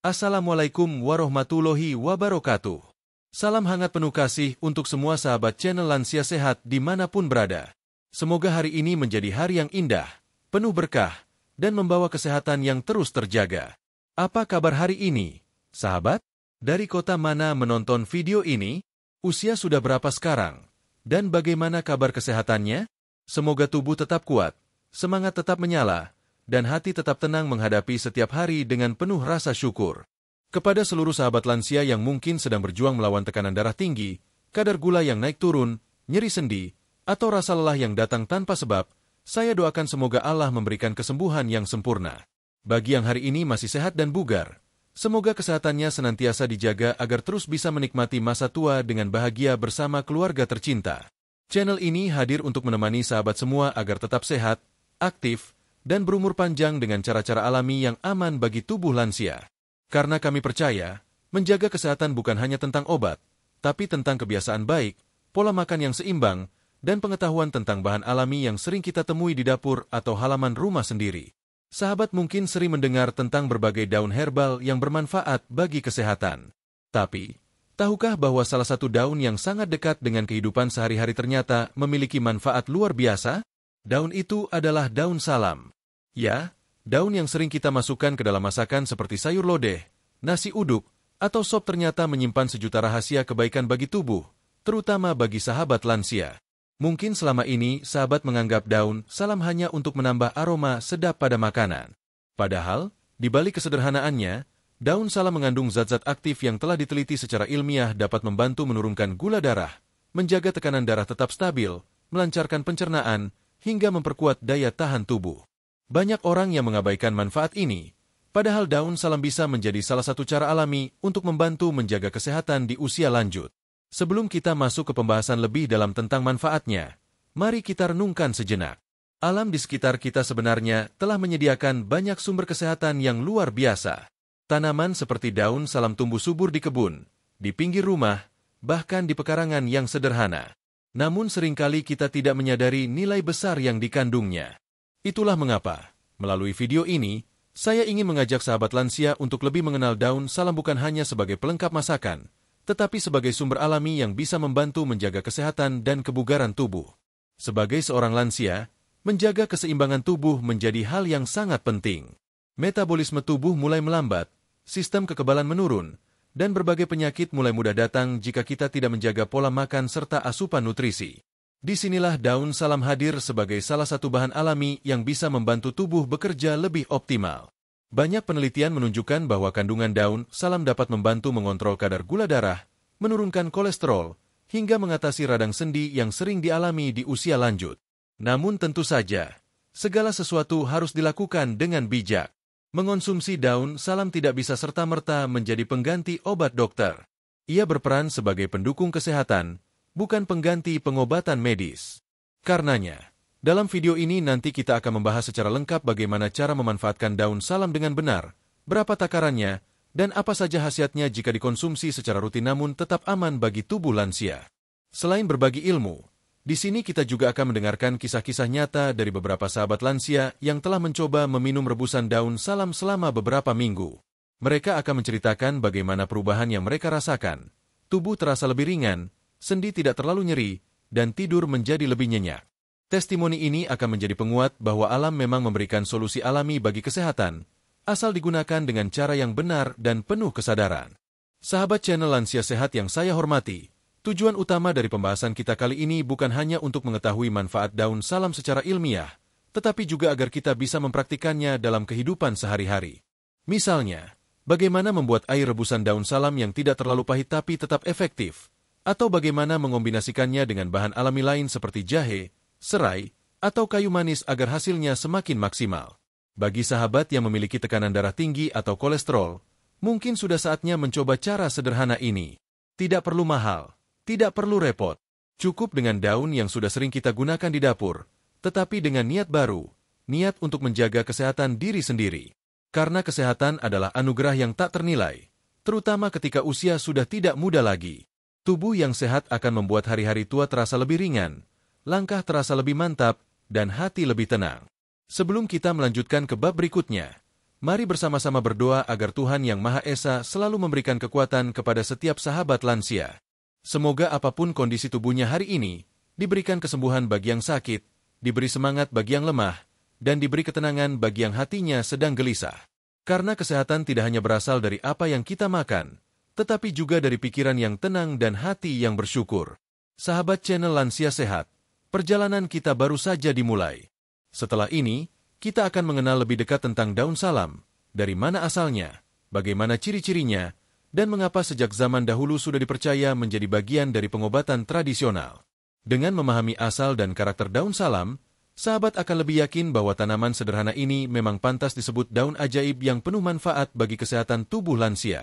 Assalamualaikum warahmatullahi wabarakatuh. Salam hangat penuh kasih untuk semua sahabat channel Lansia Sehat dimanapun berada. Semoga hari ini menjadi hari yang indah, penuh berkah, dan membawa kesehatan yang terus terjaga. Apa kabar hari ini, sahabat? Dari kota mana menonton video ini? Usia sudah berapa sekarang? Dan bagaimana kabar kesehatannya? Semoga tubuh tetap kuat, semangat tetap menyala, dan hati tetap tenang menghadapi setiap hari dengan penuh rasa syukur. Kepada seluruh sahabat lansia yang mungkin sedang berjuang melawan tekanan darah tinggi, kadar gula yang naik turun, nyeri sendi, atau rasa lelah yang datang tanpa sebab, saya doakan semoga Allah memberikan kesembuhan yang sempurna. Bagi yang hari ini masih sehat dan bugar, semoga kesehatannya senantiasa dijaga agar terus bisa menikmati masa tua dengan bahagia bersama keluarga tercinta. Channel ini hadir untuk menemani sahabat semua agar tetap sehat, aktif, dan berumur panjang dengan cara-cara alami yang aman bagi tubuh lansia. Karena kami percaya, menjaga kesehatan bukan hanya tentang obat, tapi tentang kebiasaan baik, pola makan yang seimbang, dan pengetahuan tentang bahan alami yang sering kita temui di dapur atau halaman rumah sendiri. Sahabat mungkin sering mendengar tentang berbagai daun herbal yang bermanfaat bagi kesehatan. Tapi, tahukah bahwa salah satu daun yang sangat dekat dengan kehidupan sehari-hari ternyata memiliki manfaat luar biasa? Daun itu adalah daun salam. Ya, daun yang sering kita masukkan ke dalam masakan seperti sayur lodeh, nasi uduk, atau sop ternyata menyimpan sejuta rahasia kebaikan bagi tubuh, terutama bagi sahabat lansia. Mungkin selama ini sahabat menganggap daun salam hanya untuk menambah aroma sedap pada makanan. Padahal, di balik kesederhanaannya, daun salam mengandung zat-zat aktif yang telah diteliti secara ilmiah dapat membantu menurunkan gula darah, menjaga tekanan darah tetap stabil, melancarkan pencernaan, hingga memperkuat daya tahan tubuh. Banyak orang yang mengabaikan manfaat ini, padahal daun salam bisa menjadi salah satu cara alami untuk membantu menjaga kesehatan di usia lanjut. Sebelum kita masuk ke pembahasan lebih dalam tentang manfaatnya, mari kita renungkan sejenak. Alam di sekitar kita sebenarnya telah menyediakan banyak sumber kesehatan yang luar biasa. Tanaman seperti daun salam tumbuh subur di kebun, di pinggir rumah, bahkan di pekarangan yang sederhana. Namun seringkali kita tidak menyadari nilai besar yang dikandungnya. Itulah mengapa, melalui video ini, saya ingin mengajak sahabat lansia untuk lebih mengenal daun salam bukan hanya sebagai pelengkap masakan, tetapi sebagai sumber alami yang bisa membantu menjaga kesehatan dan kebugaran tubuh. Sebagai seorang lansia, menjaga keseimbangan tubuh menjadi hal yang sangat penting. Metabolisme tubuh mulai melambat, sistem kekebalan menurun, dan berbagai penyakit mulai mudah datang jika kita tidak menjaga pola makan serta asupan nutrisi. Disinilah daun salam hadir sebagai salah satu bahan alami yang bisa membantu tubuh bekerja lebih optimal. Banyak penelitian menunjukkan bahwa kandungan daun salam dapat membantu mengontrol kadar gula darah, menurunkan kolesterol, hingga mengatasi radang sendi yang sering dialami di usia lanjut. Namun tentu saja, segala sesuatu harus dilakukan dengan bijak. Mengonsumsi daun salam tidak bisa serta-merta menjadi pengganti obat dokter. Ia berperan sebagai pendukung kesehatan, bukan pengganti pengobatan medis. Karenanya, dalam video ini nanti kita akan membahas secara lengkap bagaimana cara memanfaatkan daun salam dengan benar, berapa takarannya, dan apa saja khasiatnya jika dikonsumsi secara rutin namun tetap aman bagi tubuh lansia. Selain berbagi ilmu, di sini kita juga akan mendengarkan kisah-kisah nyata dari beberapa sahabat lansia yang telah mencoba meminum rebusan daun salam selama beberapa minggu. Mereka akan menceritakan bagaimana perubahan yang mereka rasakan. Tubuh terasa lebih ringan, sendi tidak terlalu nyeri, dan tidur menjadi lebih nyenyak. Testimoni ini akan menjadi penguat bahwa alam memang memberikan solusi alami bagi kesehatan, asal digunakan dengan cara yang benar dan penuh kesadaran. Sahabat channel Lansia Sehat yang saya hormati, tujuan utama dari pembahasan kita kali ini bukan hanya untuk mengetahui manfaat daun salam secara ilmiah, tetapi juga agar kita bisa mempraktikannya dalam kehidupan sehari-hari. Misalnya, bagaimana membuat air rebusan daun salam yang tidak terlalu pahit tapi tetap efektif, atau bagaimana mengombinasikannya dengan bahan alami lain seperti jahe, serai, atau kayu manis agar hasilnya semakin maksimal. Bagi sahabat yang memiliki tekanan darah tinggi atau kolesterol, mungkin sudah saatnya mencoba cara sederhana ini. Tidak perlu mahal, tidak perlu repot. Cukup dengan daun yang sudah sering kita gunakan di dapur, tetapi dengan niat baru, niat untuk menjaga kesehatan diri sendiri. Karena kesehatan adalah anugerah yang tak ternilai, terutama ketika usia sudah tidak muda lagi. Tubuh yang sehat akan membuat hari-hari tua terasa lebih ringan, langkah terasa lebih mantap, dan hati lebih tenang. Sebelum kita melanjutkan ke bab berikutnya, Mari bersama-sama berdoa agar Tuhan Yang Maha Esa selalu memberikan kekuatan kepada setiap sahabat lansia. Semoga apapun kondisi tubuhnya hari ini, diberikan kesembuhan bagi yang sakit, diberi semangat bagi yang lemah, dan diberi ketenangan bagi yang hatinya sedang gelisah. Karena kesehatan tidak hanya berasal dari apa yang kita makan, tetapi juga dari pikiran yang tenang dan hati yang bersyukur. Sahabat channel Lansia Sehat, perjalanan kita baru saja dimulai. Setelah ini, kita akan mengenal lebih dekat tentang daun salam, dari mana asalnya, bagaimana ciri-cirinya, dan mengapa sejak zaman dahulu sudah dipercaya menjadi bagian dari pengobatan tradisional. Dengan memahami asal dan karakter daun salam, sahabat akan lebih yakin bahwa tanaman sederhana ini memang pantas disebut daun ajaib yang penuh manfaat bagi kesehatan tubuh lansia.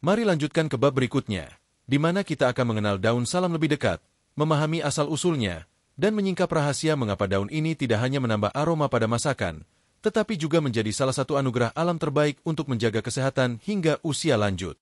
Mari lanjutkan ke bab berikutnya, di mana kita akan mengenal daun salam lebih dekat, memahami asal-usulnya, dan menyingkap rahasia mengapa daun ini tidak hanya menambah aroma pada masakan, tetapi juga menjadi salah satu anugerah alam terbaik untuk menjaga kesehatan hingga usia lanjut.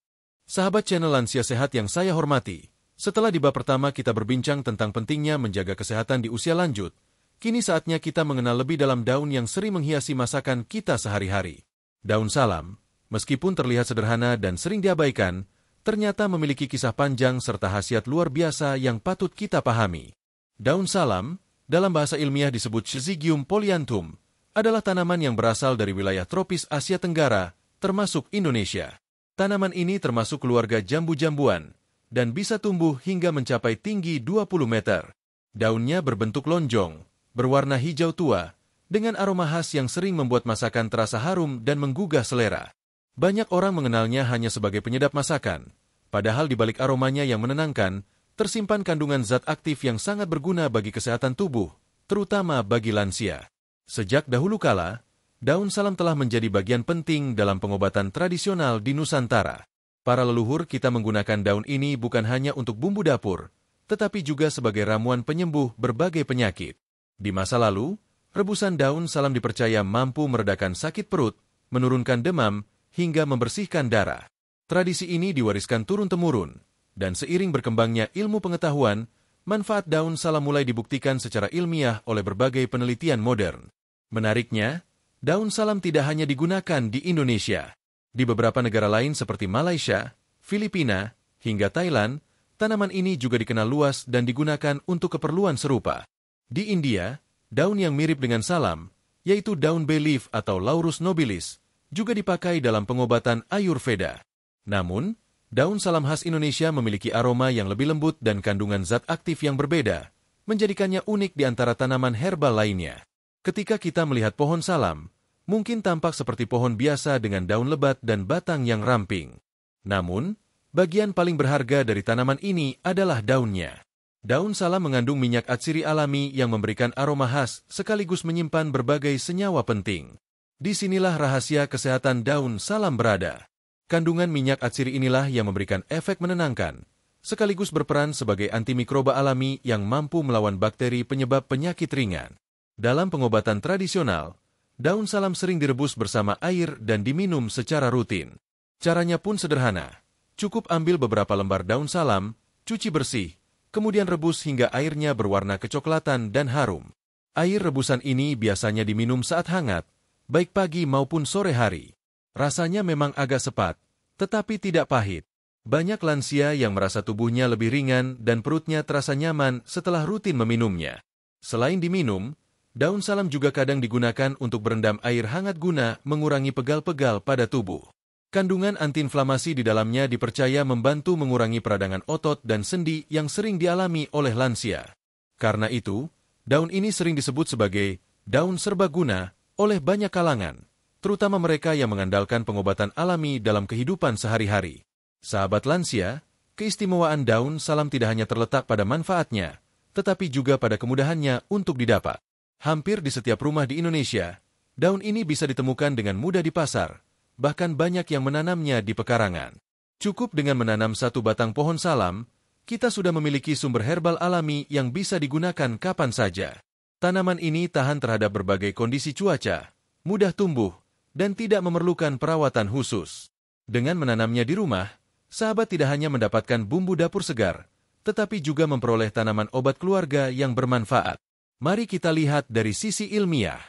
Sahabat channel Lansia Sehat yang saya hormati, setelah di bab pertama kita berbincang tentang pentingnya menjaga kesehatan di usia lanjut, kini saatnya kita mengenal lebih dalam daun yang sering menghiasi masakan kita sehari-hari. Daun salam, meskipun terlihat sederhana dan sering diabaikan, ternyata memiliki kisah panjang serta khasiat luar biasa yang patut kita pahami. Daun salam, dalam bahasa ilmiah disebut Syzygium polyanthum, adalah tanaman yang berasal dari wilayah tropis Asia Tenggara, termasuk Indonesia. Tanaman ini termasuk keluarga jambu-jambuan, dan bisa tumbuh hingga mencapai tinggi 20 meter. Daunnya berbentuk lonjong, berwarna hijau tua, dengan aroma khas yang sering membuat masakan terasa harum dan menggugah selera. Banyak orang mengenalnya hanya sebagai penyedap masakan, padahal di balik aromanya yang menenangkan, tersimpan kandungan zat aktif yang sangat berguna bagi kesehatan tubuh, terutama bagi lansia. Sejak dahulu kala, daun salam telah menjadi bagian penting dalam pengobatan tradisional di Nusantara. Para leluhur kita menggunakan daun ini bukan hanya untuk bumbu dapur, tetapi juga sebagai ramuan penyembuh berbagai penyakit. Di masa lalu, rebusan daun salam dipercaya mampu meredakan sakit perut, menurunkan demam, hingga membersihkan darah. Tradisi ini diwariskan turun-temurun, dan seiring berkembangnya ilmu pengetahuan, manfaat daun salam mulai dibuktikan secara ilmiah oleh berbagai penelitian modern. Menariknya, daun salam tidak hanya digunakan di Indonesia. Di beberapa negara lain seperti Malaysia, Filipina, hingga Thailand, tanaman ini juga dikenal luas dan digunakan untuk keperluan serupa. Di India, daun yang mirip dengan salam, yaitu daun bay leaf atau Laurus nobilis, juga dipakai dalam pengobatan Ayurveda. Namun, daun salam khas Indonesia memiliki aroma yang lebih lembut dan kandungan zat aktif yang berbeda, menjadikannya unik di antara tanaman herbal lainnya. Ketika kita melihat pohon salam, mungkin tampak seperti pohon biasa dengan daun lebat dan batang yang ramping. Namun, bagian paling berharga dari tanaman ini adalah daunnya. Daun salam mengandung minyak atsiri alami yang memberikan aroma khas sekaligus menyimpan berbagai senyawa penting. Disinilah rahasia kesehatan daun salam berada. Kandungan minyak atsiri inilah yang memberikan efek menenangkan, sekaligus berperan sebagai antimikroba alami yang mampu melawan bakteri penyebab penyakit ringan. Dalam pengobatan tradisional, daun salam sering direbus bersama air dan diminum secara rutin. Caranya pun sederhana. Cukup ambil beberapa lembar daun salam, cuci bersih, kemudian rebus hingga airnya berwarna kecoklatan dan harum. Air rebusan ini biasanya diminum saat hangat, baik pagi maupun sore hari. Rasanya memang agak sepat, tetapi tidak pahit. Banyak lansia yang merasa tubuhnya lebih ringan dan perutnya terasa nyaman setelah rutin meminumnya. Selain diminum, daun salam juga kadang digunakan untuk berendam air hangat guna mengurangi pegal-pegal pada tubuh. Kandungan antiinflamasi di dalamnya dipercaya membantu mengurangi peradangan otot dan sendi yang sering dialami oleh lansia. Karena itu, daun ini sering disebut sebagai daun serbaguna oleh banyak kalangan, terutama mereka yang mengandalkan pengobatan alami dalam kehidupan sehari-hari. Sahabat lansia, keistimewaan daun salam tidak hanya terletak pada manfaatnya, tetapi juga pada kemudahannya untuk didapat. Hampir di setiap rumah di Indonesia, daun ini bisa ditemukan dengan mudah di pasar, bahkan banyak yang menanamnya di pekarangan. Cukup dengan menanam satu batang pohon salam, kita sudah memiliki sumber herbal alami yang bisa digunakan kapan saja. Tanaman ini tahan terhadap berbagai kondisi cuaca, mudah tumbuh, dan tidak memerlukan perawatan khusus. Dengan menanamnya di rumah, sahabat tidak hanya mendapatkan bumbu dapur segar, tetapi juga memperoleh tanaman obat keluarga yang bermanfaat. Mari kita lihat dari sisi ilmiah.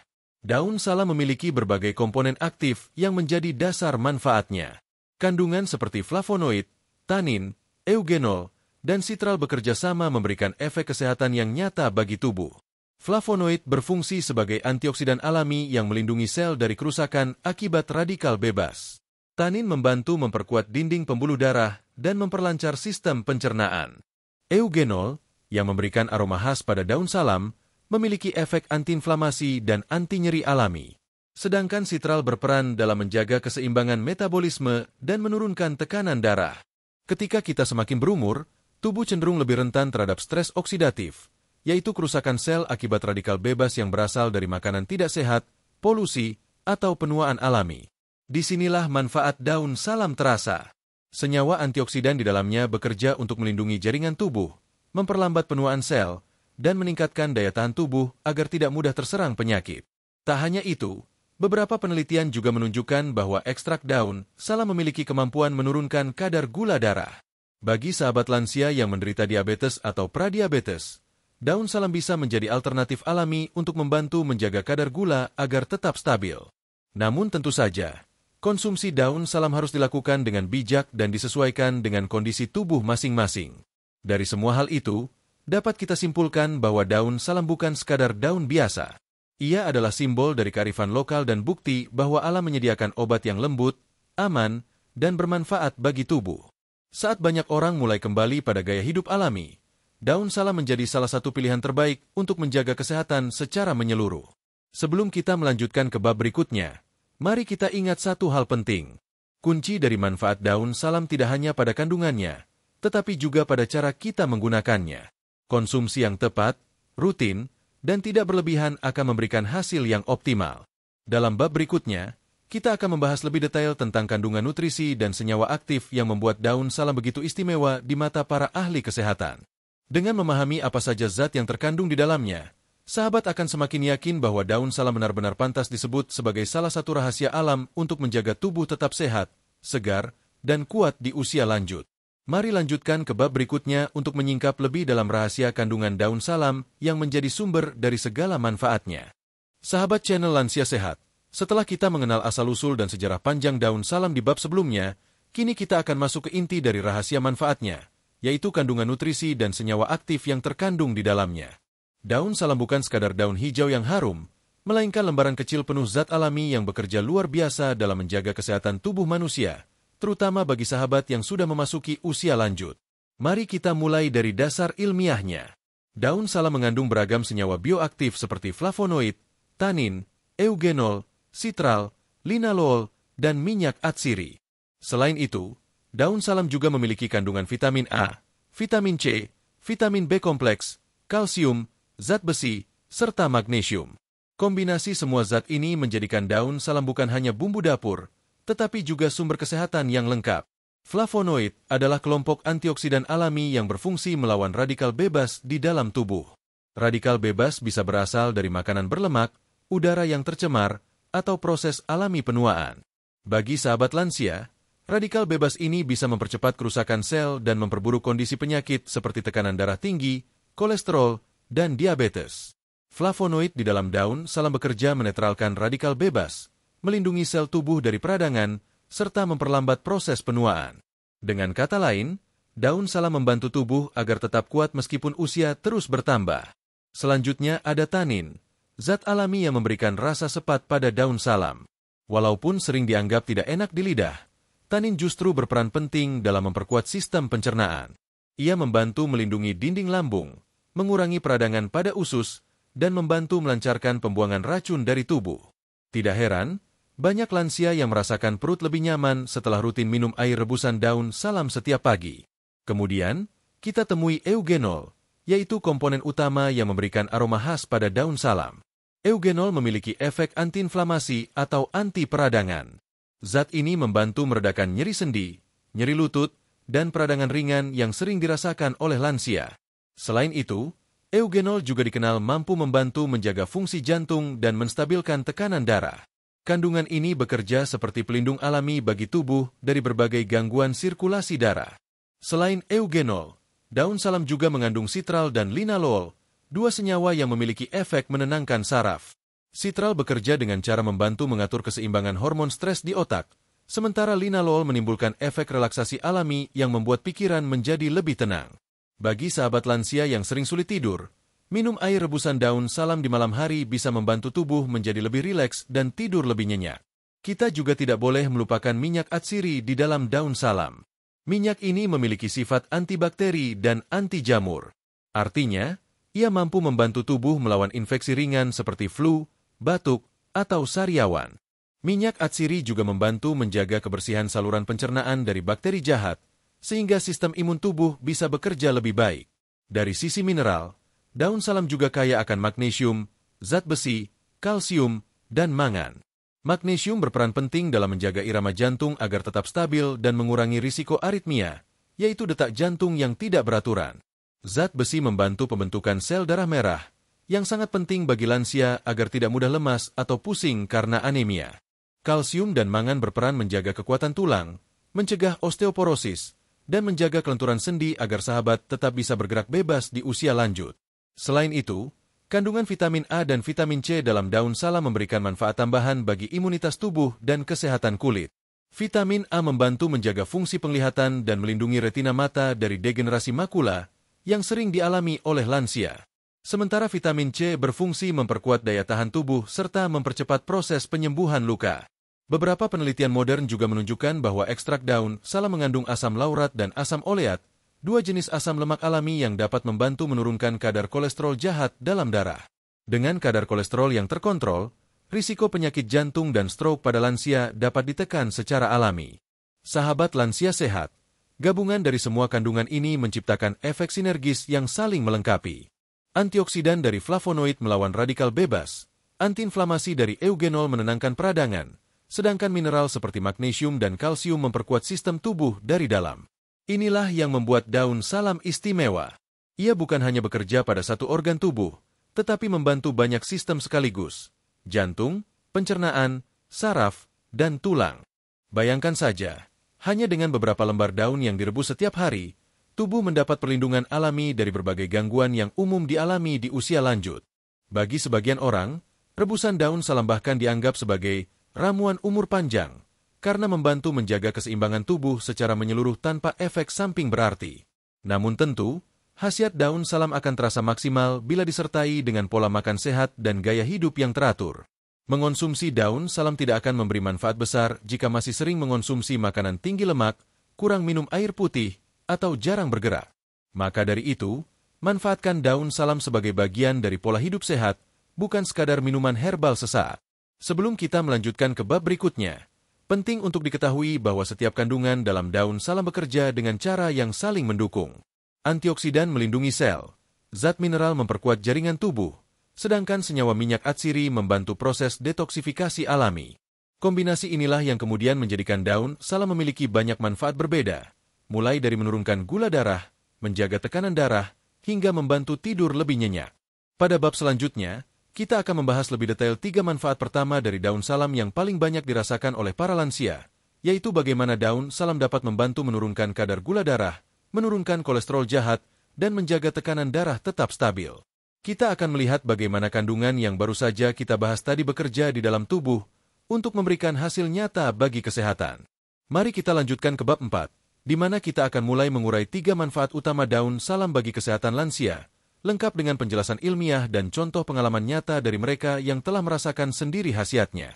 Daun salam memiliki berbagai komponen aktif yang menjadi dasar manfaatnya. Kandungan seperti flavonoid, tanin, eugenol, dan sitral bekerja sama memberikan efek kesehatan yang nyata bagi tubuh. Flavonoid berfungsi sebagai antioksidan alami yang melindungi sel dari kerusakan akibat radikal bebas. Tanin membantu memperkuat dinding pembuluh darah dan memperlancar sistem pencernaan. Eugenol, yang memberikan aroma khas pada daun salam, memiliki efek antiinflamasi dan anti-nyeri alami. Sedangkan sitral berperan dalam menjaga keseimbangan metabolisme dan menurunkan tekanan darah. Ketika kita semakin berumur, tubuh cenderung lebih rentan terhadap stres oksidatif, yaitu kerusakan sel akibat radikal bebas yang berasal dari makanan tidak sehat, polusi, atau penuaan alami. Disinilah manfaat daun salam terasa. Senyawa antioksidan di dalamnya bekerja untuk melindungi jaringan tubuh, memperlambat penuaan sel, dan meningkatkan daya tahan tubuh agar tidak mudah terserang penyakit. Tak hanya itu, beberapa penelitian juga menunjukkan bahwa ekstrak daun salam memiliki kemampuan menurunkan kadar gula darah. Bagi sahabat lansia yang menderita diabetes atau pradiabetes, daun salam bisa menjadi alternatif alami untuk membantu menjaga kadar gula agar tetap stabil. Namun tentu saja, konsumsi daun salam harus dilakukan dengan bijak dan disesuaikan dengan kondisi tubuh masing-masing. Dari semua hal itu, dapat kita simpulkan bahwa daun salam bukan sekadar daun biasa. Ia adalah simbol dari kearifan lokal dan bukti bahwa alam menyediakan obat yang lembut, aman, dan bermanfaat bagi tubuh. Saat banyak orang mulai kembali pada gaya hidup alami, daun salam menjadi salah satu pilihan terbaik untuk menjaga kesehatan secara menyeluruh. Sebelum kita melanjutkan ke bab berikutnya, mari kita ingat satu hal penting. Kunci dari manfaat daun salam tidak hanya pada kandungannya, tetapi juga pada cara kita menggunakannya. Konsumsi yang tepat, rutin, dan tidak berlebihan akan memberikan hasil yang optimal. Dalam bab berikutnya, kita akan membahas lebih detail tentang kandungan nutrisi dan senyawa aktif yang membuat daun salam begitu istimewa di mata para ahli kesehatan. Dengan memahami apa saja zat yang terkandung di dalamnya, sahabat akan semakin yakin bahwa daun salam benar-benar pantas disebut sebagai salah satu rahasia alam untuk menjaga tubuh tetap sehat, segar, dan kuat di usia lanjut. Mari lanjutkan ke bab berikutnya untuk menyingkap lebih dalam rahasia kandungan daun salam yang menjadi sumber dari segala manfaatnya. Sahabat channel Lansia Sehat, setelah kita mengenal asal-usul dan sejarah panjang daun salam di bab sebelumnya, kini kita akan masuk ke inti dari rahasia manfaatnya, yaitu kandungan nutrisi dan senyawa aktif yang terkandung di dalamnya. Daun salam bukan sekadar daun hijau yang harum, melainkan lembaran kecil penuh zat alami yang bekerja luar biasa dalam menjaga kesehatan tubuh manusia, terutama bagi sahabat yang sudah memasuki usia lanjut. Mari kita mulai dari dasar ilmiahnya. Daun salam mengandung beragam senyawa bioaktif seperti flavonoid, tanin, eugenol, sitral, linalool, dan minyak atsiri. Selain itu, daun salam juga memiliki kandungan vitamin A, vitamin C, vitamin B kompleks, kalsium, zat besi, serta magnesium. Kombinasi semua zat ini menjadikan daun salam bukan hanya bumbu dapur, tetapi juga sumber kesehatan yang lengkap. Flavonoid adalah kelompok antioksidan alami yang berfungsi melawan radikal bebas di dalam tubuh. Radikal bebas bisa berasal dari makanan berlemak, udara yang tercemar, atau proses alami penuaan. Bagi sahabat lansia, radikal bebas ini bisa mempercepat kerusakan sel dan memperburuk kondisi penyakit seperti tekanan darah tinggi, kolesterol, dan diabetes. Flavonoid di dalam daun salam bekerja menetralkan radikal bebas, melindungi sel tubuh dari peradangan, serta memperlambat proses penuaan. Dengan kata lain, daun salam membantu tubuh agar tetap kuat meskipun usia terus bertambah. Selanjutnya ada tanin, zat alami yang memberikan rasa sepat pada daun salam. Walaupun sering dianggap tidak enak di lidah, tanin justru berperan penting dalam memperkuat sistem pencernaan. Ia membantu melindungi dinding lambung, mengurangi peradangan pada usus, dan membantu melancarkan pembuangan racun dari tubuh. Tidak heran, banyak lansia yang merasakan perut lebih nyaman setelah rutin minum air rebusan daun salam setiap pagi. Kemudian, kita temui eugenol, yaitu komponen utama yang memberikan aroma khas pada daun salam. Eugenol memiliki efek antiinflamasi atau anti peradangan. Zat ini membantu meredakan nyeri sendi, nyeri lutut, dan peradangan ringan yang sering dirasakan oleh lansia. Selain itu, eugenol juga dikenal mampu membantu menjaga fungsi jantung dan menstabilkan tekanan darah. Kandungan ini bekerja seperti pelindung alami bagi tubuh dari berbagai gangguan sirkulasi darah. Selain eugenol, daun salam juga mengandung sitral dan linalool, dua senyawa yang memiliki efek menenangkan saraf. Citral bekerja dengan cara membantu mengatur keseimbangan hormon stres di otak, sementara linalool menimbulkan efek relaksasi alami yang membuat pikiran menjadi lebih tenang. Bagi sahabat lansia yang sering sulit tidur, minum air rebusan daun salam di malam hari bisa membantu tubuh menjadi lebih rileks dan tidur lebih nyenyak. Kita juga tidak boleh melupakan minyak atsiri di dalam daun salam. Minyak ini memiliki sifat antibakteri dan anti jamur. Artinya, ia mampu membantu tubuh melawan infeksi ringan seperti flu, batuk, atau sariawan. Minyak atsiri juga membantu menjaga kebersihan saluran pencernaan dari bakteri jahat, sehingga sistem imun tubuh bisa bekerja lebih baik. Dari sisi mineral, daun salam juga kaya akan magnesium, zat besi, kalsium, dan mangan. Magnesium berperan penting dalam menjaga irama jantung agar tetap stabil dan mengurangi risiko aritmia, yaitu detak jantung yang tidak beraturan. Zat besi membantu pembentukan sel darah merah, yang sangat penting bagi lansia agar tidak mudah lemas atau pusing karena anemia. Kalsium dan mangan berperan menjaga kekuatan tulang, mencegah osteoporosis, dan menjaga kelenturan sendi agar sahabat tetap bisa bergerak bebas di usia lanjut. Selain itu, kandungan vitamin A dan vitamin C dalam daun salam memberikan manfaat tambahan bagi imunitas tubuh dan kesehatan kulit. Vitamin A membantu menjaga fungsi penglihatan dan melindungi retina mata dari degenerasi makula yang sering dialami oleh lansia. Sementara vitamin C berfungsi memperkuat daya tahan tubuh serta mempercepat proses penyembuhan luka. Beberapa penelitian modern juga menunjukkan bahwa ekstrak daun salam mengandung asam laurat dan asam oleat, dua jenis asam lemak alami yang dapat membantu menurunkan kadar kolesterol jahat dalam darah. Dengan kadar kolesterol yang terkontrol, risiko penyakit jantung dan stroke pada lansia dapat ditekan secara alami. Sahabat lansia sehat, gabungan dari semua kandungan ini menciptakan efek sinergis yang saling melengkapi. Antioksidan dari flavonoid melawan radikal bebas, antiinflamasi dari eugenol menenangkan peradangan, sedangkan mineral seperti magnesium dan kalsium memperkuat sistem tubuh dari dalam. Inilah yang membuat daun salam istimewa. Ia bukan hanya bekerja pada satu organ tubuh, tetapi membantu banyak sistem sekaligus: jantung, pencernaan, saraf, dan tulang. Bayangkan saja, hanya dengan beberapa lembar daun yang direbus setiap hari, tubuh mendapat perlindungan alami dari berbagai gangguan yang umum dialami di usia lanjut. Bagi sebagian orang, rebusan daun salam bahkan dianggap sebagai ramuan umur panjang, karena membantu menjaga keseimbangan tubuh secara menyeluruh tanpa efek samping berarti. Namun tentu, khasiat daun salam akan terasa maksimal bila disertai dengan pola makan sehat dan gaya hidup yang teratur. Mengonsumsi daun salam tidak akan memberi manfaat besar jika masih sering mengonsumsi makanan tinggi lemak, kurang minum air putih, atau jarang bergerak. Maka dari itu, manfaatkan daun salam sebagai bagian dari pola hidup sehat, bukan sekadar minuman herbal sesaat. Sebelum kita melanjutkan ke bab berikutnya, penting untuk diketahui bahwa setiap kandungan dalam daun salam bekerja dengan cara yang saling mendukung. Antioksidan melindungi sel, zat mineral memperkuat jaringan tubuh, sedangkan senyawa minyak atsiri membantu proses detoksifikasi alami. Kombinasi inilah yang kemudian menjadikan daun salam memiliki banyak manfaat berbeda, mulai dari menurunkan gula darah, menjaga tekanan darah, hingga membantu tidur lebih nyenyak. Pada bab selanjutnya, kita akan membahas lebih detail 3 manfaat pertama dari daun salam yang paling banyak dirasakan oleh para lansia, yaitu bagaimana daun salam dapat membantu menurunkan kadar gula darah, menurunkan kolesterol jahat, dan menjaga tekanan darah tetap stabil. Kita akan melihat bagaimana kandungan yang baru saja kita bahas tadi bekerja di dalam tubuh untuk memberikan hasil nyata bagi kesehatan. Mari kita lanjutkan ke bab 4. Di mana kita akan mulai mengurai 3 manfaat utama daun salam bagi kesehatan lansia, lengkap dengan penjelasan ilmiah dan contoh pengalaman nyata dari mereka yang telah merasakan sendiri khasiatnya.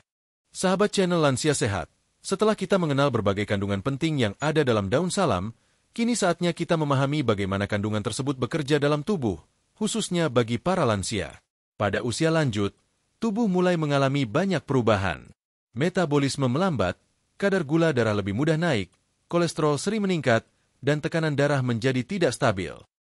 Sahabat channel Lansia Sehat, setelah kita mengenal berbagai kandungan penting yang ada dalam daun salam, kini saatnya kita memahami bagaimana kandungan tersebut bekerja dalam tubuh, khususnya bagi para lansia. Pada usia lanjut, tubuh mulai mengalami banyak perubahan. Metabolisme melambat, kadar gula darah lebih mudah naik, kolesterol sering meningkat, dan tekanan darah menjadi tidak stabil.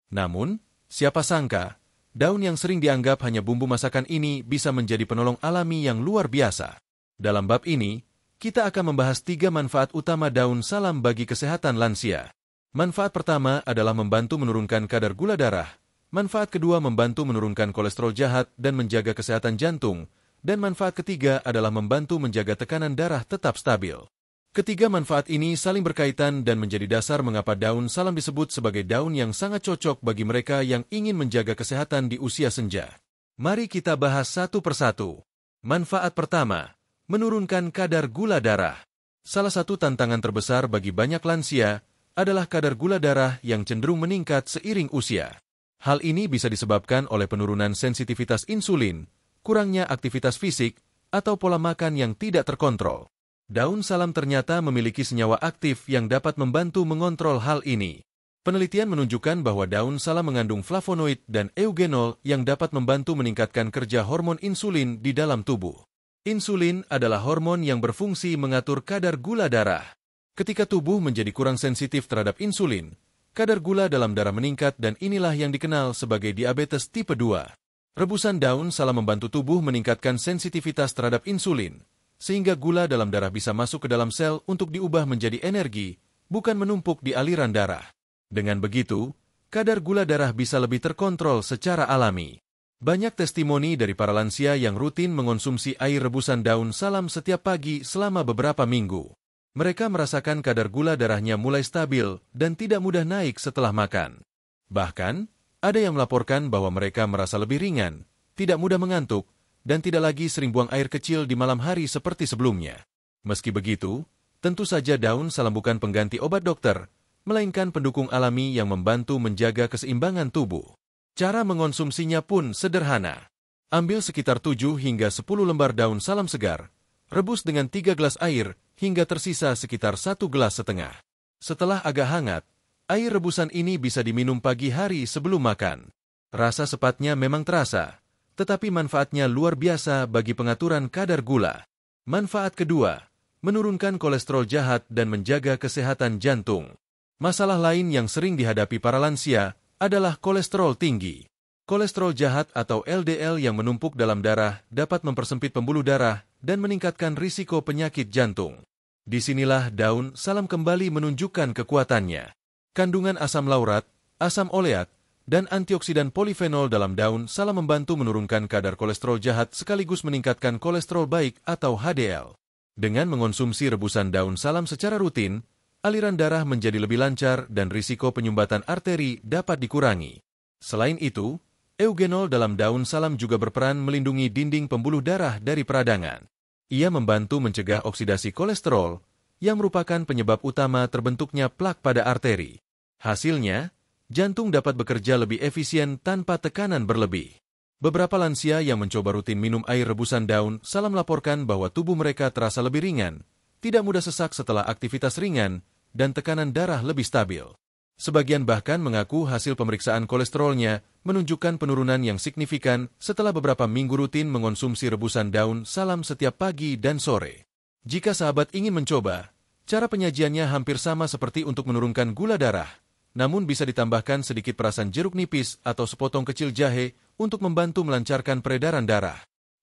Namun, siapa sangka, daun yang sering dianggap hanya bumbu masakan ini bisa menjadi penolong alami yang luar biasa. Dalam bab ini, kita akan membahas 3 manfaat utama daun salam bagi kesehatan lansia. Manfaat pertama adalah membantu menurunkan kadar gula darah. Manfaat kedua membantu menurunkan kolesterol jahat dan menjaga kesehatan jantung. Dan manfaat ketiga adalah membantu menjaga tekanan darah tetap stabil. Ketiga manfaat ini saling berkaitan dan menjadi dasar mengapa daun salam disebut sebagai daun yang sangat cocok bagi mereka yang ingin menjaga kesehatan di usia senja. Mari kita bahas satu persatu. Manfaat pertama, menurunkan kadar gula darah. Salah satu tantangan terbesar bagi banyak lansia adalah kadar gula darah yang cenderung meningkat seiring usia. Hal ini bisa disebabkan oleh penurunan sensitivitas insulin, kurangnya aktivitas fisik, atau pola makan yang tidak terkontrol. Daun salam ternyata memiliki senyawa aktif yang dapat membantu mengontrol hal ini. Penelitian menunjukkan bahwa daun salam mengandung flavonoid dan eugenol yang dapat membantu meningkatkan kerja hormon insulin di dalam tubuh. Insulin adalah hormon yang berfungsi mengatur kadar gula darah. Ketika tubuh menjadi kurang sensitif terhadap insulin, kadar gula dalam darah meningkat dan inilah yang dikenal sebagai diabetes tipe 2. Rebusan daun salam membantu tubuh meningkatkan sensitivitas terhadap insulin, sehingga gula dalam darah bisa masuk ke dalam sel untuk diubah menjadi energi, bukan menumpuk di aliran darah. Dengan begitu, kadar gula darah bisa lebih terkontrol secara alami. Banyak testimoni dari para lansia yang rutin mengonsumsi air rebusan daun salam setiap pagi selama beberapa minggu. Mereka merasakan kadar gula darahnya mulai stabil dan tidak mudah naik setelah makan. Bahkan, ada yang melaporkan bahwa mereka merasa lebih ringan, tidak mudah mengantuk, dan tidak lagi sering buang air kecil di malam hari seperti sebelumnya. Meski begitu, tentu saja daun salam bukan pengganti obat dokter, melainkan pendukung alami yang membantu menjaga keseimbangan tubuh. Cara mengonsumsinya pun sederhana. Ambil sekitar 7 hingga 10 lembar daun salam segar, rebus dengan 3 gelas air hingga tersisa sekitar 1 gelas setengah. Setelah agak hangat, air rebusan ini bisa diminum pagi hari sebelum makan. Rasa sepatnya memang terasa, tetapi manfaatnya luar biasa bagi pengaturan kadar gula. Manfaat kedua, menurunkan kolesterol jahat dan menjaga kesehatan jantung. Masalah lain yang sering dihadapi para lansia adalah kolesterol tinggi. Kolesterol jahat atau LDL yang menumpuk dalam darah dapat mempersempit pembuluh darah dan meningkatkan risiko penyakit jantung. Disinilah daun salam kembali menunjukkan kekuatannya. Kandungan asam laurat, asam oleat, dan antioksidan polifenol dalam daun salam membantu menurunkan kadar kolesterol jahat sekaligus meningkatkan kolesterol baik atau HDL. Dengan mengonsumsi rebusan daun salam secara rutin, aliran darah menjadi lebih lancar dan risiko penyumbatan arteri dapat dikurangi. Selain itu, eugenol dalam daun salam juga berperan melindungi dinding pembuluh darah dari peradangan. Ia membantu mencegah oksidasi kolesterol, yang merupakan penyebab utama terbentuknya plak pada arteri. Hasilnya, jantung dapat bekerja lebih efisien tanpa tekanan berlebih. Beberapa lansia yang mencoba rutin minum air rebusan daun salam melaporkan bahwa tubuh mereka terasa lebih ringan, tidak mudah sesak setelah aktivitas ringan, dan tekanan darah lebih stabil. Sebagian bahkan mengaku hasil pemeriksaan kolesterolnya menunjukkan penurunan yang signifikan setelah beberapa minggu rutin mengonsumsi rebusan daun salam setiap pagi dan sore. Jika sahabat ingin mencoba, cara penyajiannya hampir sama seperti untuk menurunkan gula darah, namun bisa ditambahkan sedikit perasan jeruk nipis atau sepotong kecil jahe untuk membantu melancarkan peredaran darah.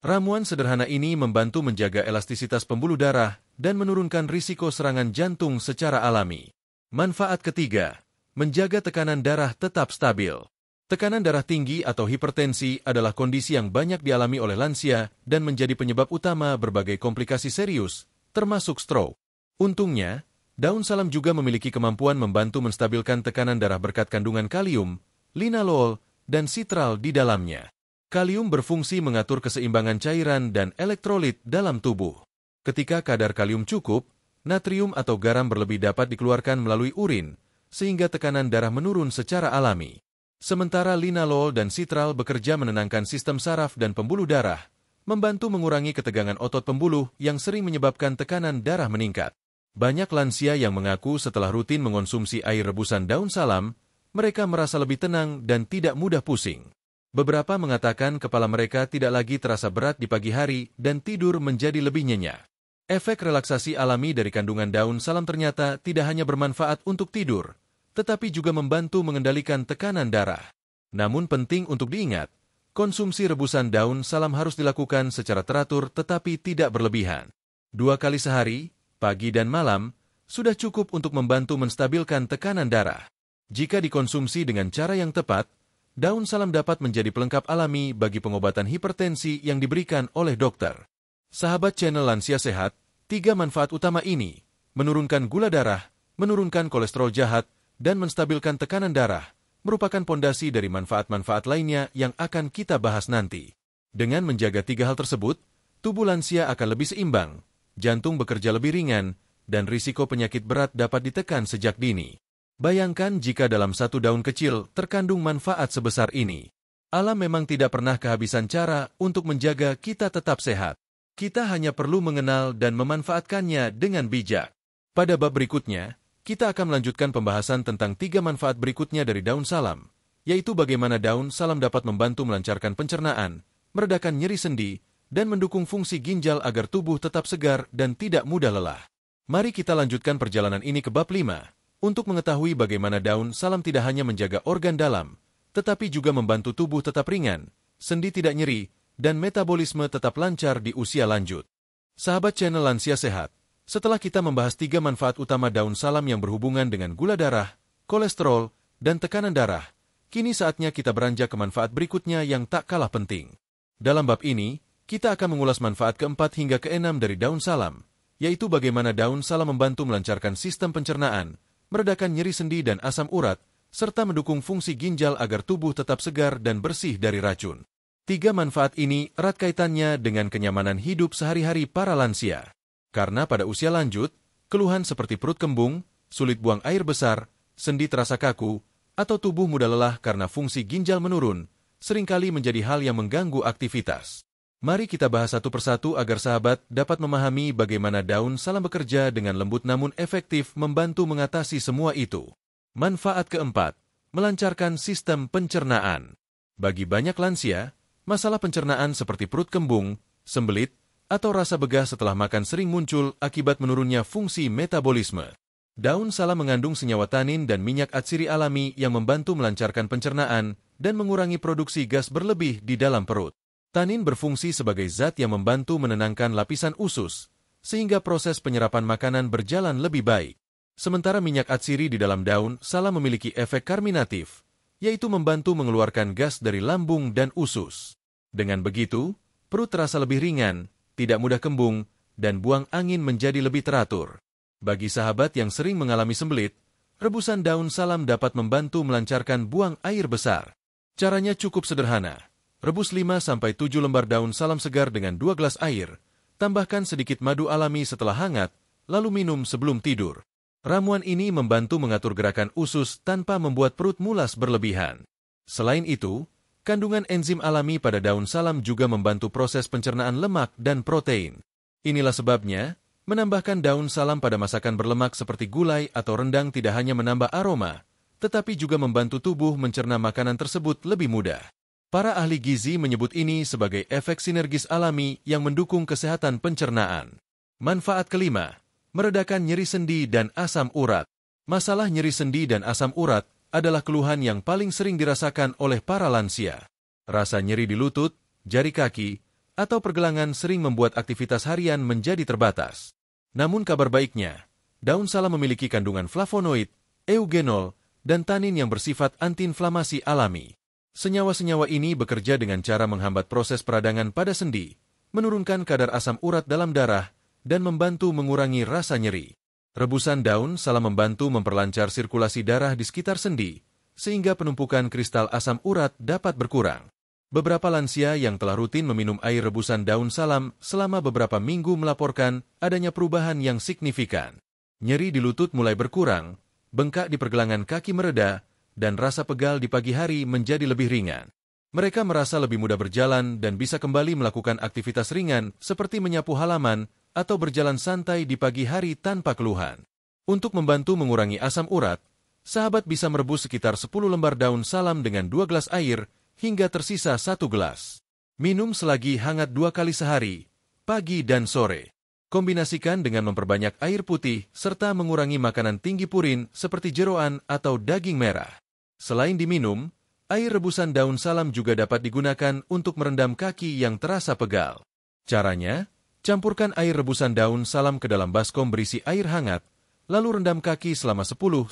Ramuan sederhana ini membantu menjaga elastisitas pembuluh darah dan menurunkan risiko serangan jantung secara alami. Manfaat ketiga, menjaga tekanan darah tetap stabil. Tekanan darah tinggi atau hipertensi adalah kondisi yang banyak dialami oleh lansia dan menjadi penyebab utama berbagai komplikasi serius, termasuk stroke. Untungnya, daun salam juga memiliki kemampuan membantu menstabilkan tekanan darah berkat kandungan kalium, linalool, dan sitral di dalamnya. Kalium berfungsi mengatur keseimbangan cairan dan elektrolit dalam tubuh. Ketika kadar kalium cukup, natrium atau garam berlebih dapat dikeluarkan melalui urin, sehingga tekanan darah menurun secara alami. Sementara linalool dan sitral bekerja menenangkan sistem saraf dan pembuluh darah, membantu mengurangi ketegangan otot pembuluh yang sering menyebabkan tekanan darah meningkat. Banyak lansia yang mengaku setelah rutin mengonsumsi air rebusan daun salam, mereka merasa lebih tenang dan tidak mudah pusing. Beberapa mengatakan kepala mereka tidak lagi terasa berat di pagi hari dan tidur menjadi lebih nyenyak. Efek relaksasi alami dari kandungan daun salam ternyata tidak hanya bermanfaat untuk tidur, tetapi juga membantu mengendalikan tekanan darah. Namun penting untuk diingat, konsumsi rebusan daun salam harus dilakukan secara teratur tetapi tidak berlebihan. 2 kali sehari, pagi dan malam, sudah cukup untuk membantu menstabilkan tekanan darah. Jika dikonsumsi dengan cara yang tepat, daun salam dapat menjadi pelengkap alami bagi pengobatan hipertensi yang diberikan oleh dokter. Sahabat channel Lansia Sehat, 3 manfaat utama ini, menurunkan gula darah, menurunkan kolesterol jahat, dan menstabilkan tekanan darah, merupakan pondasi dari manfaat-manfaat lainnya yang akan kita bahas nanti. Dengan menjaga 3 hal tersebut, tubuh lansia akan lebih seimbang, jantung bekerja lebih ringan, dan risiko penyakit berat dapat ditekan sejak dini. Bayangkan jika dalam satu daun kecil terkandung manfaat sebesar ini. Alam memang tidak pernah kehabisan cara untuk menjaga kita tetap sehat. Kita hanya perlu mengenal dan memanfaatkannya dengan bijak. Pada bab berikutnya, kita akan melanjutkan pembahasan tentang 3 manfaat berikutnya dari daun salam, yaitu bagaimana daun salam dapat membantu melancarkan pencernaan, meredakan nyeri sendi, dan mendukung fungsi ginjal agar tubuh tetap segar dan tidak mudah lelah. Mari kita lanjutkan perjalanan ini ke bab 5, untuk mengetahui bagaimana daun salam tidak hanya menjaga organ dalam, tetapi juga membantu tubuh tetap ringan, sendi tidak nyeri, dan metabolisme tetap lancar di usia lanjut. Sahabat channel Lansia Sehat, setelah kita membahas 3 manfaat utama daun salam yang berhubungan dengan gula darah, kolesterol, dan tekanan darah, kini saatnya kita beranjak ke manfaat berikutnya yang tak kalah penting. Dalam bab ini, kita akan mengulas manfaat keempat hingga keenam dari daun salam, yaitu bagaimana daun salam membantu melancarkan sistem pencernaan, meredakan nyeri sendi dan asam urat, serta mendukung fungsi ginjal agar tubuh tetap segar dan bersih dari racun. 3 manfaat ini erat kaitannya dengan kenyamanan hidup sehari-hari para lansia. Karena pada usia lanjut, keluhan seperti perut kembung, sulit buang air besar, sendi terasa kaku, atau tubuh mudah lelah karena fungsi ginjal menurun, seringkali menjadi hal yang mengganggu aktivitas. Mari kita bahas satu persatu agar sahabat dapat memahami bagaimana daun salam bekerja dengan lembut namun efektif membantu mengatasi semua itu. Manfaat keempat, melancarkan sistem pencernaan. Bagi banyak lansia, masalah pencernaan seperti perut kembung, sembelit, atau rasa begah setelah makan sering muncul akibat menurunnya fungsi metabolisme. Daun salam mengandung senyawa tanin dan minyak atsiri alami yang membantu melancarkan pencernaan dan mengurangi produksi gas berlebih di dalam perut. Tanin berfungsi sebagai zat yang membantu menenangkan lapisan usus, sehingga proses penyerapan makanan berjalan lebih baik. Sementara minyak atsiri di dalam daun salam memiliki efek karminatif, yaitu membantu mengeluarkan gas dari lambung dan usus. Dengan begitu, perut terasa lebih ringan, tidak mudah kembung, dan buang angin menjadi lebih teratur. Bagi sahabat yang sering mengalami sembelit, rebusan daun salam dapat membantu melancarkan buang air besar. Caranya cukup sederhana. Rebus 5-7 lembar daun salam segar dengan 2 gelas air, tambahkan sedikit madu alami setelah hangat, lalu minum sebelum tidur. Ramuan ini membantu mengatur gerakan usus tanpa membuat perut mulas berlebihan. Selain itu, kandungan enzim alami pada daun salam juga membantu proses pencernaan lemak dan protein. Inilah sebabnya, menambahkan daun salam pada masakan berlemak seperti gulai atau rendang tidak hanya menambah aroma, tetapi juga membantu tubuh mencerna makanan tersebut lebih mudah. Para ahli gizi menyebut ini sebagai efek sinergis alami yang mendukung kesehatan pencernaan. Manfaat kelima, meredakan nyeri sendi dan asam urat. Masalah nyeri sendi dan asam urat adalah keluhan yang paling sering dirasakan oleh para lansia. Rasa nyeri di lutut, jari kaki, atau pergelangan sering membuat aktivitas harian menjadi terbatas. Namun kabar baiknya, daun salam memiliki kandungan flavonoid, eugenol, dan tanin yang bersifat antiinflamasi alami. Senyawa-senyawa ini bekerja dengan cara menghambat proses peradangan pada sendi, menurunkan kadar asam urat dalam darah, dan membantu mengurangi rasa nyeri. Rebusan daun salam membantu memperlancar sirkulasi darah di sekitar sendi, sehingga penumpukan kristal asam urat dapat berkurang. Beberapa lansia yang telah rutin meminum air rebusan daun salam selama beberapa minggu melaporkan adanya perubahan yang signifikan. Nyeri di lutut mulai berkurang, bengkak di pergelangan kaki mereda, dan rasa pegal di pagi hari menjadi lebih ringan. Mereka merasa lebih mudah berjalan dan bisa kembali melakukan aktivitas ringan seperti menyapu halaman atau berjalan santai di pagi hari tanpa keluhan. Untuk membantu mengurangi asam urat, sahabat bisa merebus sekitar 10 lembar daun salam dengan 2 gelas air hingga tersisa 1 gelas. Minum selagi hangat 2 kali sehari, pagi dan sore. Kombinasikan dengan memperbanyak air putih serta mengurangi makanan tinggi purin seperti jeroan atau daging merah. Selain diminum, air rebusan daun salam juga dapat digunakan untuk merendam kaki yang terasa pegal. Caranya, campurkan air rebusan daun salam ke dalam baskom berisi air hangat, lalu rendam kaki selama 10-15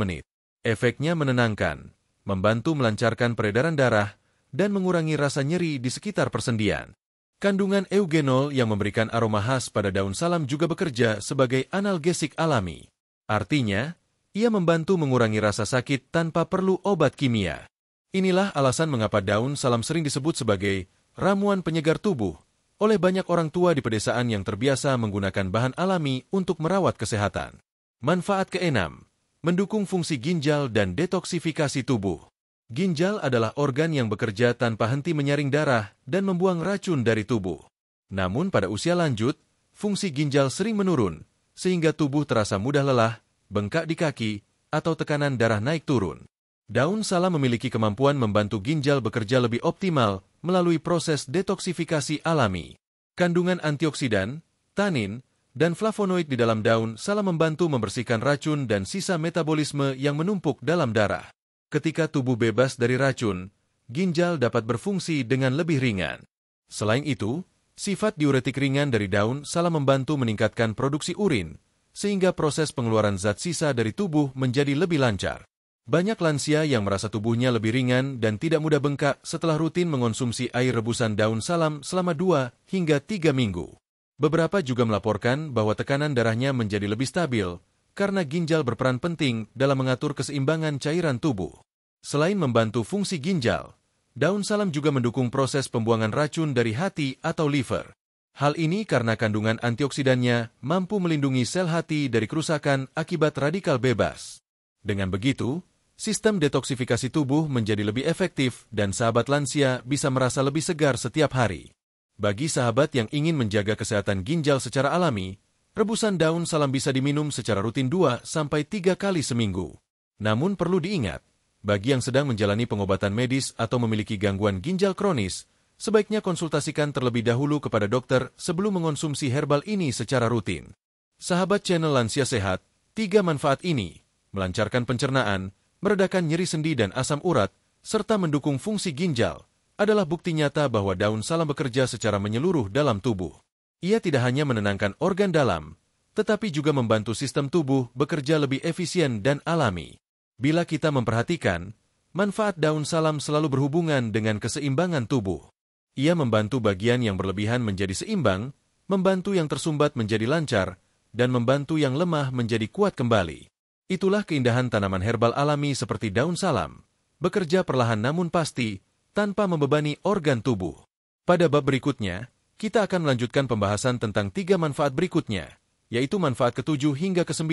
menit. Efeknya menenangkan, membantu melancarkan peredaran darah, dan mengurangi rasa nyeri di sekitar persendian. Kandungan eugenol yang memberikan aroma khas pada daun salam juga bekerja sebagai analgesik alami. Artinya, ia membantu mengurangi rasa sakit tanpa perlu obat kimia. Inilah alasan mengapa daun salam sering disebut sebagai ramuan penyegar tubuh oleh banyak orang tua di pedesaan yang terbiasa menggunakan bahan alami untuk merawat kesehatan. Manfaat keenam, mendukung fungsi ginjal dan detoksifikasi tubuh. Ginjal adalah organ yang bekerja tanpa henti menyaring darah dan membuang racun dari tubuh. Namun pada usia lanjut, fungsi ginjal sering menurun, sehingga tubuh terasa mudah lelah, bengkak di kaki, atau tekanan darah naik turun. Daun salam memiliki kemampuan membantu ginjal bekerja lebih optimal melalui proses detoksifikasi alami. Kandungan antioksidan, tanin, dan flavonoid di dalam daun salam membantu membersihkan racun dan sisa metabolisme yang menumpuk dalam darah. Ketika tubuh bebas dari racun, ginjal dapat berfungsi dengan lebih ringan. Selain itu, sifat diuretik ringan dari daun salam membantu meningkatkan produksi urin, sehingga proses pengeluaran zat sisa dari tubuh menjadi lebih lancar. Banyak lansia yang merasa tubuhnya lebih ringan dan tidak mudah bengkak setelah rutin mengonsumsi air rebusan daun salam selama 2 hingga 3 minggu. Beberapa juga melaporkan bahwa tekanan darahnya menjadi lebih stabil karena ginjal berperan penting dalam mengatur keseimbangan cairan tubuh. Selain membantu fungsi ginjal, daun salam juga mendukung proses pembuangan racun dari hati atau liver. Hal ini karena kandungan antioksidannya mampu melindungi sel hati dari kerusakan akibat radikal bebas. Dengan begitu, sistem detoksifikasi tubuh menjadi lebih efektif dan sahabat lansia bisa merasa lebih segar setiap hari. Bagi sahabat yang ingin menjaga kesehatan ginjal secara alami, rebusan daun salam bisa diminum secara rutin 2-3 kali seminggu. Namun perlu diingat, bagi yang sedang menjalani pengobatan medis atau memiliki gangguan ginjal kronis, sebaiknya konsultasikan terlebih dahulu kepada dokter sebelum mengonsumsi herbal ini secara rutin. Sahabat channel Lansia Sehat, 3 manfaat ini, melancarkan pencernaan, meredakan nyeri sendi dan asam urat, serta mendukung fungsi ginjal, adalah bukti nyata bahwa daun salam bekerja secara menyeluruh dalam tubuh. Ia tidak hanya menenangkan organ dalam, tetapi juga membantu sistem tubuh bekerja lebih efisien dan alami. Bila kita memperhatikan, manfaat daun salam selalu berhubungan dengan keseimbangan tubuh. Ia membantu bagian yang berlebihan menjadi seimbang, membantu yang tersumbat menjadi lancar, dan membantu yang lemah menjadi kuat kembali. Itulah keindahan tanaman herbal alami seperti daun salam, bekerja perlahan namun pasti, tanpa membebani organ tubuh. Pada bab berikutnya, kita akan melanjutkan pembahasan tentang 3 manfaat berikutnya, yaitu manfaat ke-7 hingga ke-9,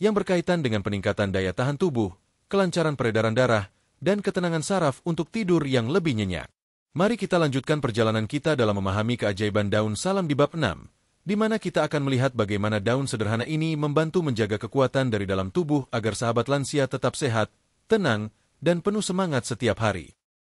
yang berkaitan dengan peningkatan daya tahan tubuh, kelancaran peredaran darah, dan ketenangan saraf untuk tidur yang lebih nyenyak. Mari kita lanjutkan perjalanan kita dalam memahami keajaiban daun salam di bab 6, di mana kita akan melihat bagaimana daun sederhana ini membantu menjaga kekuatan dari dalam tubuh agar sahabat lansia tetap sehat, tenang, dan penuh semangat setiap hari.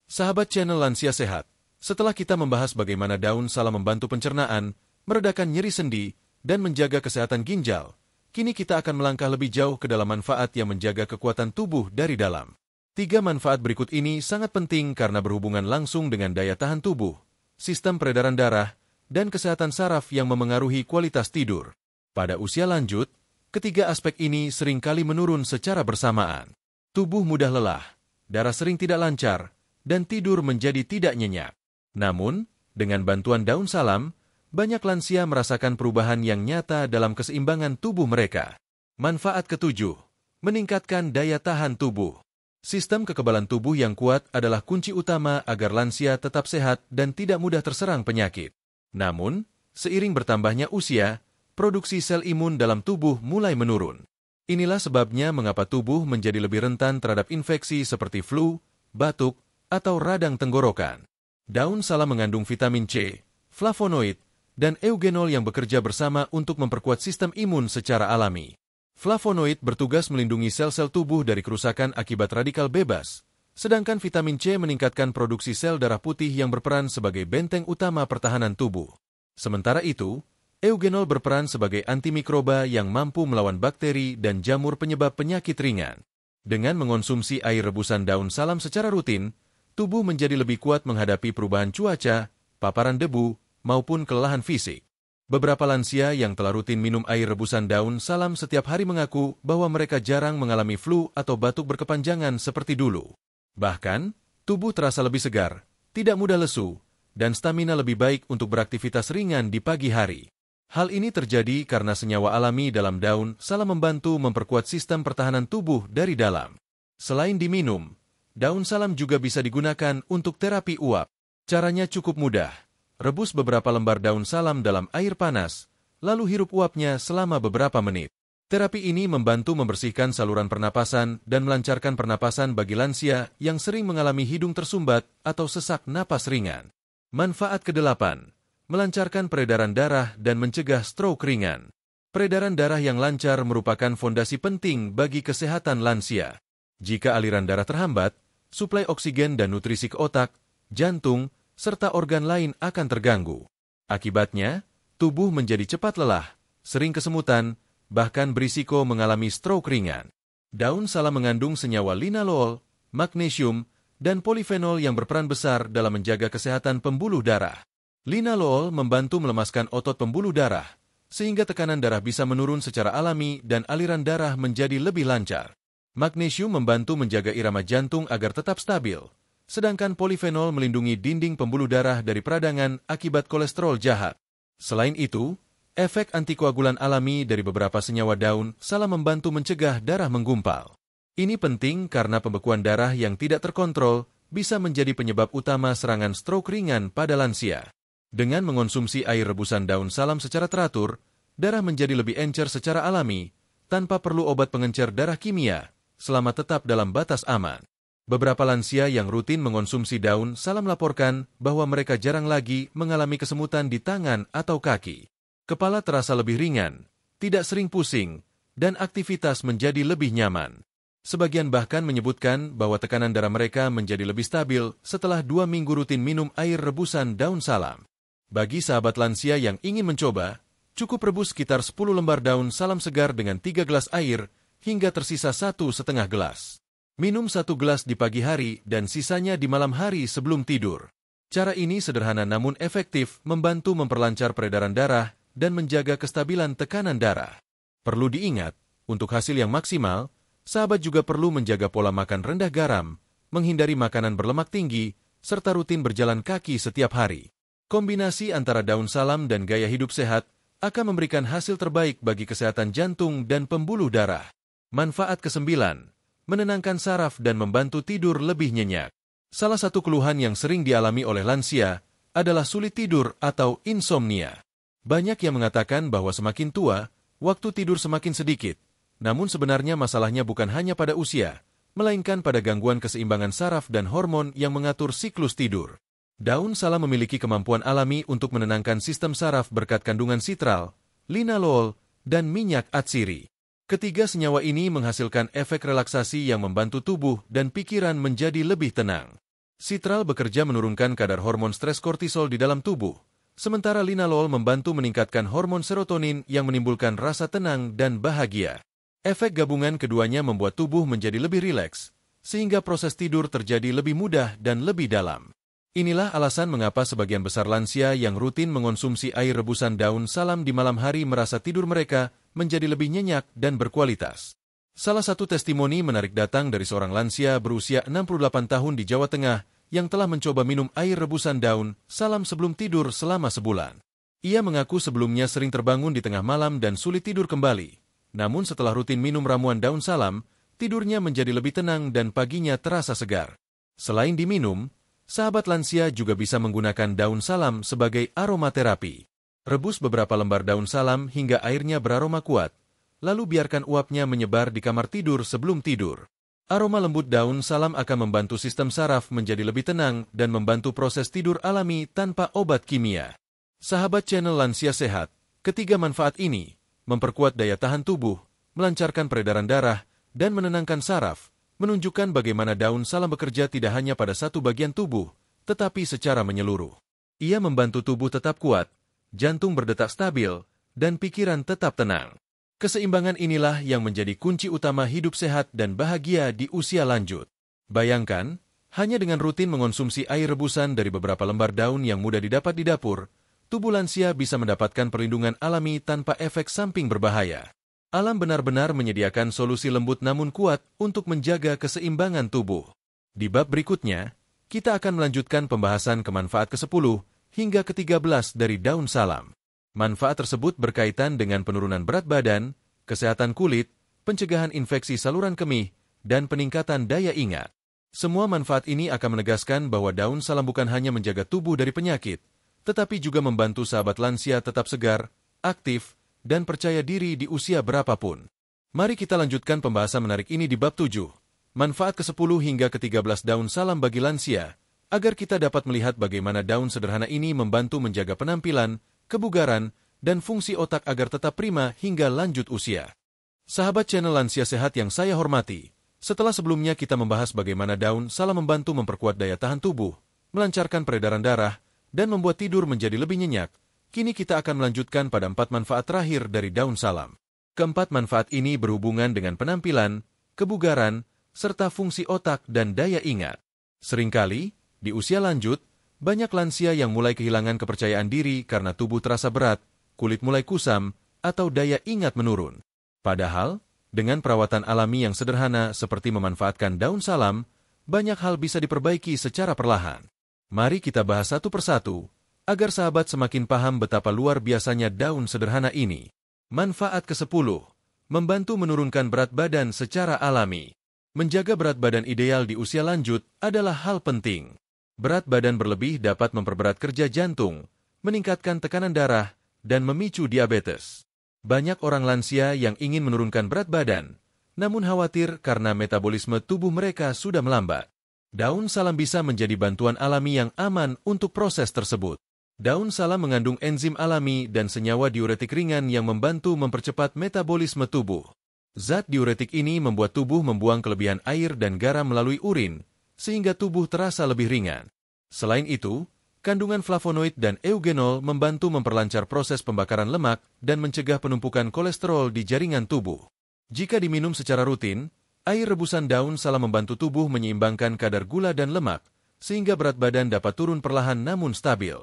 Sahabat channel Lansia Sehat, setelah kita membahas bagaimana daun salam membantu pencernaan, meredakan nyeri sendi, dan menjaga kesehatan ginjal, kini kita akan melangkah lebih jauh ke dalam manfaat yang menjaga kekuatan tubuh dari dalam. 3 manfaat berikut ini sangat penting karena berhubungan langsung dengan daya tahan tubuh, sistem peredaran darah, dan kesehatan saraf yang memengaruhi kualitas tidur. Pada usia lanjut, ketiga aspek ini seringkali menurun secara bersamaan. Tubuh mudah lelah, darah sering tidak lancar, dan tidur menjadi tidak nyenyak. Namun, dengan bantuan daun salam, banyak lansia merasakan perubahan yang nyata dalam keseimbangan tubuh mereka. Manfaat ke-7, meningkatkan daya tahan tubuh. Sistem kekebalan tubuh yang kuat adalah kunci utama agar lansia tetap sehat dan tidak mudah terserang penyakit. Namun, seiring bertambahnya usia, produksi sel imun dalam tubuh mulai menurun. Inilah sebabnya mengapa tubuh menjadi lebih rentan terhadap infeksi seperti flu, batuk, atau radang tenggorokan. Daun salam mengandung vitamin C, flavonoid, dan eugenol yang bekerja bersama untuk memperkuat sistem imun secara alami. Flavonoid bertugas melindungi sel-sel tubuh dari kerusakan akibat radikal bebas, sedangkan vitamin C meningkatkan produksi sel darah putih yang berperan sebagai benteng utama pertahanan tubuh. Sementara itu, eugenol berperan sebagai antimikroba yang mampu melawan bakteri dan jamur penyebab penyakit ringan. Dengan mengonsumsi air rebusan daun salam secara rutin, tubuh menjadi lebih kuat menghadapi perubahan cuaca, paparan debu, maupun kelelahan fisik. Beberapa lansia yang telah rutin minum air rebusan daun salam setiap hari mengaku bahwa mereka jarang mengalami flu atau batuk berkepanjangan seperti dulu. Bahkan, tubuh terasa lebih segar, tidak mudah lesu, dan stamina lebih baik untuk beraktivitas ringan di pagi hari. Hal ini terjadi karena senyawa alami dalam daun salam membantu memperkuat sistem pertahanan tubuh dari dalam. Selain diminum, daun salam juga bisa digunakan untuk terapi uap. Caranya cukup mudah. Rebus beberapa lembar daun salam dalam air panas, lalu hirup uapnya selama beberapa menit. Terapi ini membantu membersihkan saluran pernapasan dan melancarkan pernapasan bagi lansia yang sering mengalami hidung tersumbat atau sesak napas ringan. Manfaat ke-8. Melancarkan peredaran darah dan mencegah stroke ringan. Peredaran darah yang lancar merupakan fondasi penting bagi kesehatan lansia. Jika aliran darah terhambat, suplai oksigen dan nutrisi ke otak, jantung, serta organ lain akan terganggu. Akibatnya, tubuh menjadi cepat lelah, sering kesemutan, bahkan berisiko mengalami stroke ringan. Daun salam mengandung senyawa linalool, magnesium, dan polifenol yang berperan besar dalam menjaga kesehatan pembuluh darah. Linalool membantu melemaskan otot pembuluh darah, sehingga tekanan darah bisa menurun secara alami dan aliran darah menjadi lebih lancar. Magnesium membantu menjaga irama jantung agar tetap stabil, sedangkan polifenol melindungi dinding pembuluh darah dari peradangan akibat kolesterol jahat. Selain itu, efek antikoagulan alami dari beberapa senyawa daun salam membantu mencegah darah menggumpal. Ini penting karena pembekuan darah yang tidak terkontrol bisa menjadi penyebab utama serangan stroke ringan pada lansia. Dengan mengonsumsi air rebusan daun salam secara teratur, darah menjadi lebih encer secara alami, tanpa perlu obat pengencer darah kimia, selama tetap dalam batas aman. Beberapa lansia yang rutin mengonsumsi daun salam laporkan bahwa mereka jarang lagi mengalami kesemutan di tangan atau kaki. Kepala terasa lebih ringan, tidak sering pusing, dan aktivitas menjadi lebih nyaman. Sebagian bahkan menyebutkan bahwa tekanan darah mereka menjadi lebih stabil setelah 2 minggu rutin minum air rebusan daun salam. Bagi sahabat lansia yang ingin mencoba, cukup rebus sekitar 10 lembar daun salam segar dengan 3 gelas air hingga tersisa 1,5 gelas. Minum 1 gelas di pagi hari dan sisanya di malam hari sebelum tidur. Cara ini sederhana namun efektif membantu memperlancar peredaran darah dan menjaga kestabilan tekanan darah. Perlu diingat, untuk hasil yang maksimal, sahabat juga perlu menjaga pola makan rendah garam, menghindari makanan berlemak tinggi, serta rutin berjalan kaki setiap hari. Kombinasi antara daun salam dan gaya hidup sehat akan memberikan hasil terbaik bagi kesehatan jantung dan pembuluh darah. Manfaat ke-9. Menenangkan saraf dan membantu tidur lebih nyenyak. Salah satu keluhan yang sering dialami oleh lansia adalah sulit tidur atau insomnia. Banyak yang mengatakan bahwa semakin tua, waktu tidur semakin sedikit. Namun sebenarnya masalahnya bukan hanya pada usia, melainkan pada gangguan keseimbangan saraf dan hormon yang mengatur siklus tidur. Daun salam memiliki kemampuan alami untuk menenangkan sistem saraf berkat kandungan sitral, linalool, dan minyak atsiri. Ketiga senyawa ini menghasilkan efek relaksasi yang membantu tubuh dan pikiran menjadi lebih tenang. Sitral bekerja menurunkan kadar hormon stres kortisol di dalam tubuh, sementara linalool membantu meningkatkan hormon serotonin yang menimbulkan rasa tenang dan bahagia. Efek gabungan keduanya membuat tubuh menjadi lebih rileks, sehingga proses tidur terjadi lebih mudah dan lebih dalam. Inilah alasan mengapa sebagian besar lansia yang rutin mengonsumsi air rebusan daun salam di malam hari merasa tidur mereka menjadi lebih nyenyak dan berkualitas. Salah satu testimoni menarik datang dari seorang lansia berusia 68 tahun di Jawa Tengah yang telah mencoba minum air rebusan daun salam sebelum tidur selama sebulan. Ia mengaku sebelumnya sering terbangun di tengah malam dan sulit tidur kembali. Namun setelah rutin minum ramuan daun salam, tidurnya menjadi lebih tenang dan paginya terasa segar. Selain diminum, sahabat lansia juga bisa menggunakan daun salam sebagai aromaterapi. Rebus beberapa lembar daun salam hingga airnya beraroma kuat, lalu biarkan uapnya menyebar di kamar tidur sebelum tidur. Aroma lembut daun salam akan membantu sistem saraf menjadi lebih tenang dan membantu proses tidur alami tanpa obat kimia. Sahabat channel Lansia Sehat, ketiga manfaat ini memperkuat daya tahan tubuh, melancarkan peredaran darah, dan menenangkan saraf, menunjukkan bagaimana daun salam bekerja tidak hanya pada satu bagian tubuh, tetapi secara menyeluruh. Ia membantu tubuh tetap kuat, jantung berdetak stabil, dan pikiran tetap tenang. Keseimbangan inilah yang menjadi kunci utama hidup sehat dan bahagia di usia lanjut. Bayangkan, hanya dengan rutin mengonsumsi air rebusan dari beberapa lembar daun yang mudah didapat di dapur, tubuh lansia bisa mendapatkan perlindungan alami tanpa efek samping berbahaya. Alam benar-benar menyediakan solusi lembut namun kuat untuk menjaga keseimbangan tubuh. Di bab berikutnya, kita akan melanjutkan pembahasan ke manfaat ke-10 hingga ke-13 dari daun salam. Manfaat tersebut berkaitan dengan penurunan berat badan, kesehatan kulit, pencegahan infeksi saluran kemih, dan peningkatan daya ingat. Semua manfaat ini akan menegaskan bahwa daun salam bukan hanya menjaga tubuh dari penyakit, tetapi juga membantu sahabat lansia tetap segar, aktif, dan percaya diri di usia berapapun. Mari kita lanjutkan pembahasan menarik ini di bab 7. Manfaat ke-10 hingga ke-13 daun salam bagi lansia, agar kita dapat melihat bagaimana daun sederhana ini membantu menjaga penampilan, kebugaran, dan fungsi otak agar tetap prima hingga lanjut usia. Sahabat channel Lansia Sehat yang saya hormati, setelah sebelumnya kita membahas bagaimana daun salam membantu memperkuat daya tahan tubuh, melancarkan peredaran darah, dan membuat tidur menjadi lebih nyenyak, kini kita akan melanjutkan pada 4 manfaat terakhir dari daun salam. Keempat manfaat ini berhubungan dengan penampilan, kebugaran, serta fungsi otak dan daya ingat. Seringkali, di usia lanjut, banyak lansia yang mulai kehilangan kepercayaan diri karena tubuh terasa berat, kulit mulai kusam, atau daya ingat menurun. Padahal, dengan perawatan alami yang sederhana seperti memanfaatkan daun salam, banyak hal bisa diperbaiki secara perlahan. Mari kita bahas satu persatu, agar sahabat semakin paham betapa luar biasanya daun sederhana ini. Manfaat ke-10, membantu menurunkan berat badan secara alami. Menjaga berat badan ideal di usia lanjut adalah hal penting. Berat badan berlebih dapat memperberat kerja jantung, meningkatkan tekanan darah, dan memicu diabetes. Banyak orang lansia yang ingin menurunkan berat badan, namun khawatir karena metabolisme tubuh mereka sudah melambat. Daun salam bisa menjadi bantuan alami yang aman untuk proses tersebut. Daun salam mengandung enzim alami dan senyawa diuretik ringan yang membantu mempercepat metabolisme tubuh. Zat diuretik ini membuat tubuh membuang kelebihan air dan garam melalui urin, sehingga tubuh terasa lebih ringan. Selain itu, kandungan flavonoid dan eugenol membantu memperlancar proses pembakaran lemak dan mencegah penumpukan kolesterol di jaringan tubuh. Jika diminum secara rutin, air rebusan daun salam membantu tubuh menyeimbangkan kadar gula dan lemak, sehingga berat badan dapat turun perlahan namun stabil.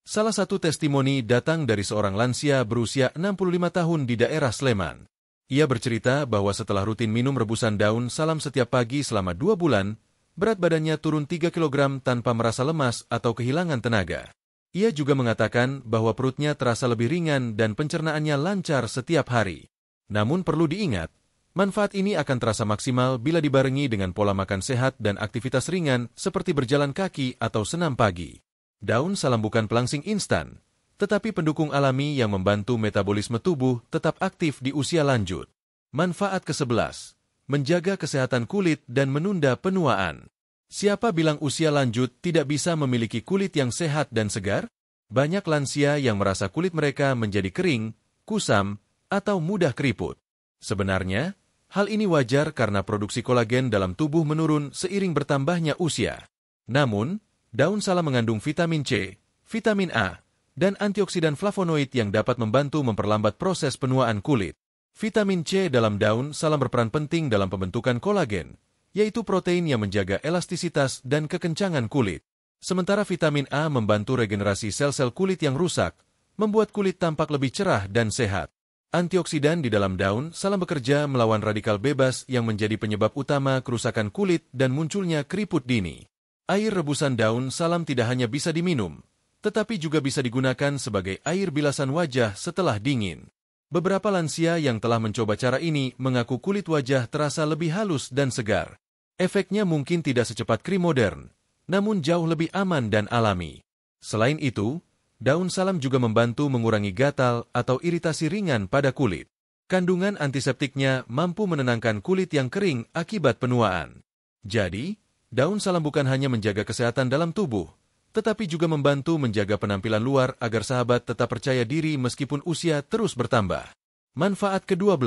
Salah satu testimoni datang dari seorang lansia berusia 65 tahun di daerah Sleman. Ia bercerita bahwa setelah rutin minum rebusan daun salam setiap pagi selama 2 bulan, berat badannya turun 3 kg tanpa merasa lemas atau kehilangan tenaga. Ia juga mengatakan bahwa perutnya terasa lebih ringan dan pencernaannya lancar setiap hari. Namun perlu diingat, manfaat ini akan terasa maksimal bila dibarengi dengan pola makan sehat dan aktivitas ringan seperti berjalan kaki atau senam pagi. Daun salam bukan pelangsing instan, tetapi pendukung alami yang membantu metabolisme tubuh tetap aktif di usia lanjut. Manfaat ke-11, menjaga kesehatan kulit dan menunda penuaan. Siapa bilang usia lanjut tidak bisa memiliki kulit yang sehat dan segar? Banyak lansia yang merasa kulit mereka menjadi kering, kusam, atau mudah keriput. Sebenarnya, hal ini wajar karena produksi kolagen dalam tubuh menurun seiring bertambahnya usia. Namun, daun salam mengandung vitamin C, vitamin A, dan antioksidan flavonoid yang dapat membantu memperlambat proses penuaan kulit. Vitamin C dalam daun salam berperan penting dalam pembentukan kolagen, yaitu protein yang menjaga elastisitas dan kekencangan kulit. Sementara vitamin A membantu regenerasi sel-sel kulit yang rusak, membuat kulit tampak lebih cerah dan sehat. Antioksidan di dalam daun salam bekerja melawan radikal bebas yang menjadi penyebab utama kerusakan kulit dan munculnya keriput dini. Air rebusan daun salam tidak hanya bisa diminum, tetapi juga bisa digunakan sebagai air bilasan wajah setelah dingin. Beberapa lansia yang telah mencoba cara ini mengaku kulit wajah terasa lebih halus dan segar. Efeknya mungkin tidak secepat krim modern, namun jauh lebih aman dan alami. Selain itu, daun salam juga membantu mengurangi gatal atau iritasi ringan pada kulit. Kandungan antiseptiknya mampu menenangkan kulit yang kering akibat penuaan. Jadi, daun salam bukan hanya menjaga kesehatan dalam tubuh, tetapi juga membantu menjaga penampilan luar agar sahabat tetap percaya diri meskipun usia terus bertambah. Manfaat ke-12,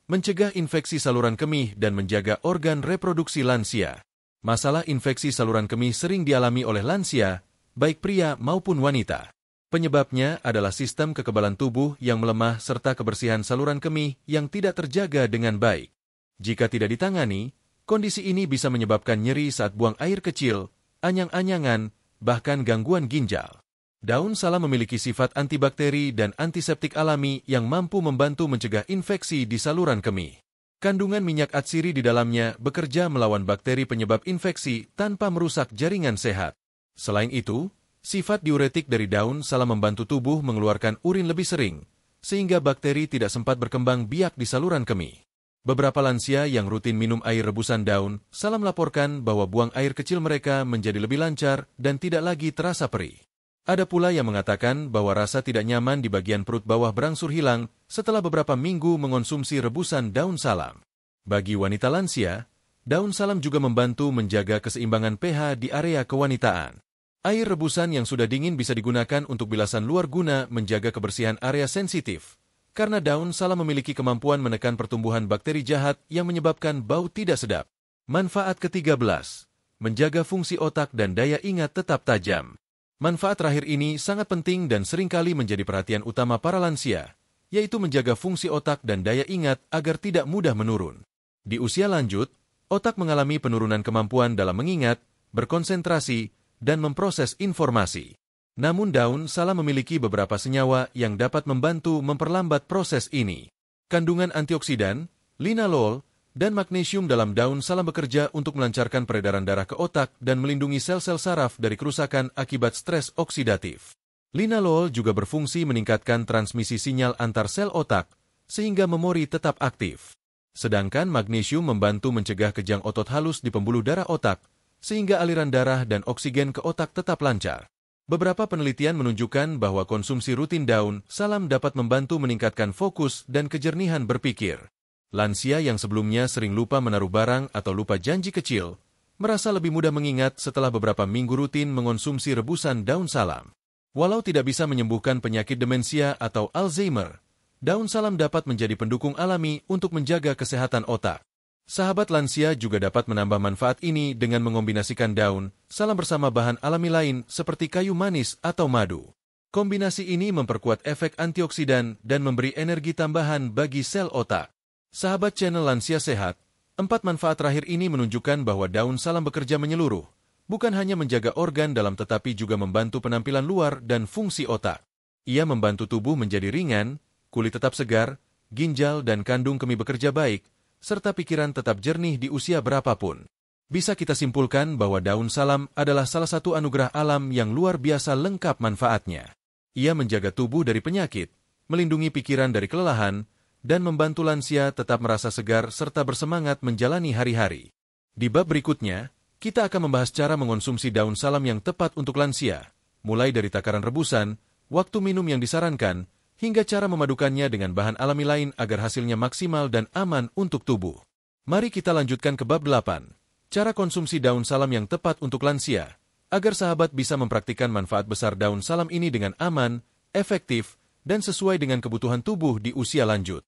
mencegah infeksi saluran kemih dan menjaga organ reproduksi lansia. Masalah infeksi saluran kemih sering dialami oleh lansia, baik pria maupun wanita. Penyebabnya adalah sistem kekebalan tubuh yang melemah serta kebersihan saluran kemih yang tidak terjaga dengan baik. Jika tidak ditangani, kondisi ini bisa menyebabkan nyeri saat buang air kecil, anyang-anyangan, bahkan gangguan ginjal. Daun salam memiliki sifat antibakteri dan antiseptik alami yang mampu membantu mencegah infeksi di saluran kemih. Kandungan minyak atsiri di dalamnya bekerja melawan bakteri penyebab infeksi tanpa merusak jaringan sehat. Selain itu, sifat diuretik dari daun salam membantu tubuh mengeluarkan urin lebih sering, sehingga bakteri tidak sempat berkembang biak di saluran kemih. Beberapa lansia yang rutin minum air rebusan daun salam melaporkan bahwa buang air kecil mereka menjadi lebih lancar dan tidak lagi terasa perih. Ada pula yang mengatakan bahwa rasa tidak nyaman di bagian perut bawah berangsur hilang setelah beberapa minggu mengonsumsi rebusan daun salam. Bagi wanita lansia, daun salam juga membantu menjaga keseimbangan pH di area kewanitaan. Air rebusan yang sudah dingin bisa digunakan untuk bilasan luar guna menjaga kebersihan area sensitif, karena daun salam memiliki kemampuan menekan pertumbuhan bakteri jahat yang menyebabkan bau tidak sedap. Manfaat ke-13, menjaga fungsi otak dan daya ingat tetap tajam. Manfaat terakhir ini sangat penting dan seringkali menjadi perhatian utama para lansia, yaitu menjaga fungsi otak dan daya ingat agar tidak mudah menurun. Di usia lanjut, otak mengalami penurunan kemampuan dalam mengingat, berkonsentrasi, dan memproses informasi. Namun daun salam memiliki beberapa senyawa yang dapat membantu memperlambat proses ini. Kandungan antioksidan, linalool, dan magnesium dalam daun salam bekerja untuk melancarkan peredaran darah ke otak dan melindungi sel-sel saraf dari kerusakan akibat stres oksidatif. Linalool juga berfungsi meningkatkan transmisi sinyal antar sel otak, sehingga memori tetap aktif. Sedangkan magnesium membantu mencegah kejang otot halus di pembuluh darah otak, sehingga aliran darah dan oksigen ke otak tetap lancar. Beberapa penelitian menunjukkan bahwa konsumsi rutin daun salam dapat membantu meningkatkan fokus dan kejernihan berpikir. Lansia yang sebelumnya sering lupa menaruh barang atau lupa janji kecil, merasa lebih mudah mengingat setelah beberapa minggu rutin mengonsumsi rebusan daun salam. Walau tidak bisa menyembuhkan penyakit demensia atau Alzheimer, daun salam dapat menjadi pendukung alami untuk menjaga kesehatan otak. Sahabat lansia juga dapat menambah manfaat ini dengan mengombinasikan daun salam bersama bahan alami lain seperti kayu manis atau madu. Kombinasi ini memperkuat efek antioksidan dan memberi energi tambahan bagi sel otak. Sahabat channel Lansia Sehat, 4 manfaat terakhir ini menunjukkan bahwa daun salam bekerja menyeluruh, bukan hanya menjaga organ dalam tetapi juga membantu penampilan luar dan fungsi otak. Ia membantu tubuh menjadi ringan, kulit tetap segar, ginjal dan kandung kemih bekerja baik, serta pikiran tetap jernih di usia berapapun. Bisa kita simpulkan bahwa daun salam adalah salah satu anugerah alam yang luar biasa lengkap manfaatnya. Ia menjaga tubuh dari penyakit, melindungi pikiran dari kelelahan, dan membantu lansia tetap merasa segar serta bersemangat menjalani hari-hari. Di bab berikutnya, kita akan membahas cara mengonsumsi daun salam yang tepat untuk lansia, mulai dari takaran rebusan, waktu minum yang disarankan, hingga cara memadukannya dengan bahan alami lain agar hasilnya maksimal dan aman untuk tubuh. Mari kita lanjutkan ke bab 8, cara konsumsi daun salam yang tepat untuk lansia, agar sahabat bisa mempraktikkan manfaat besar daun salam ini dengan aman, efektif, dan sesuai dengan kebutuhan tubuh di usia lanjut.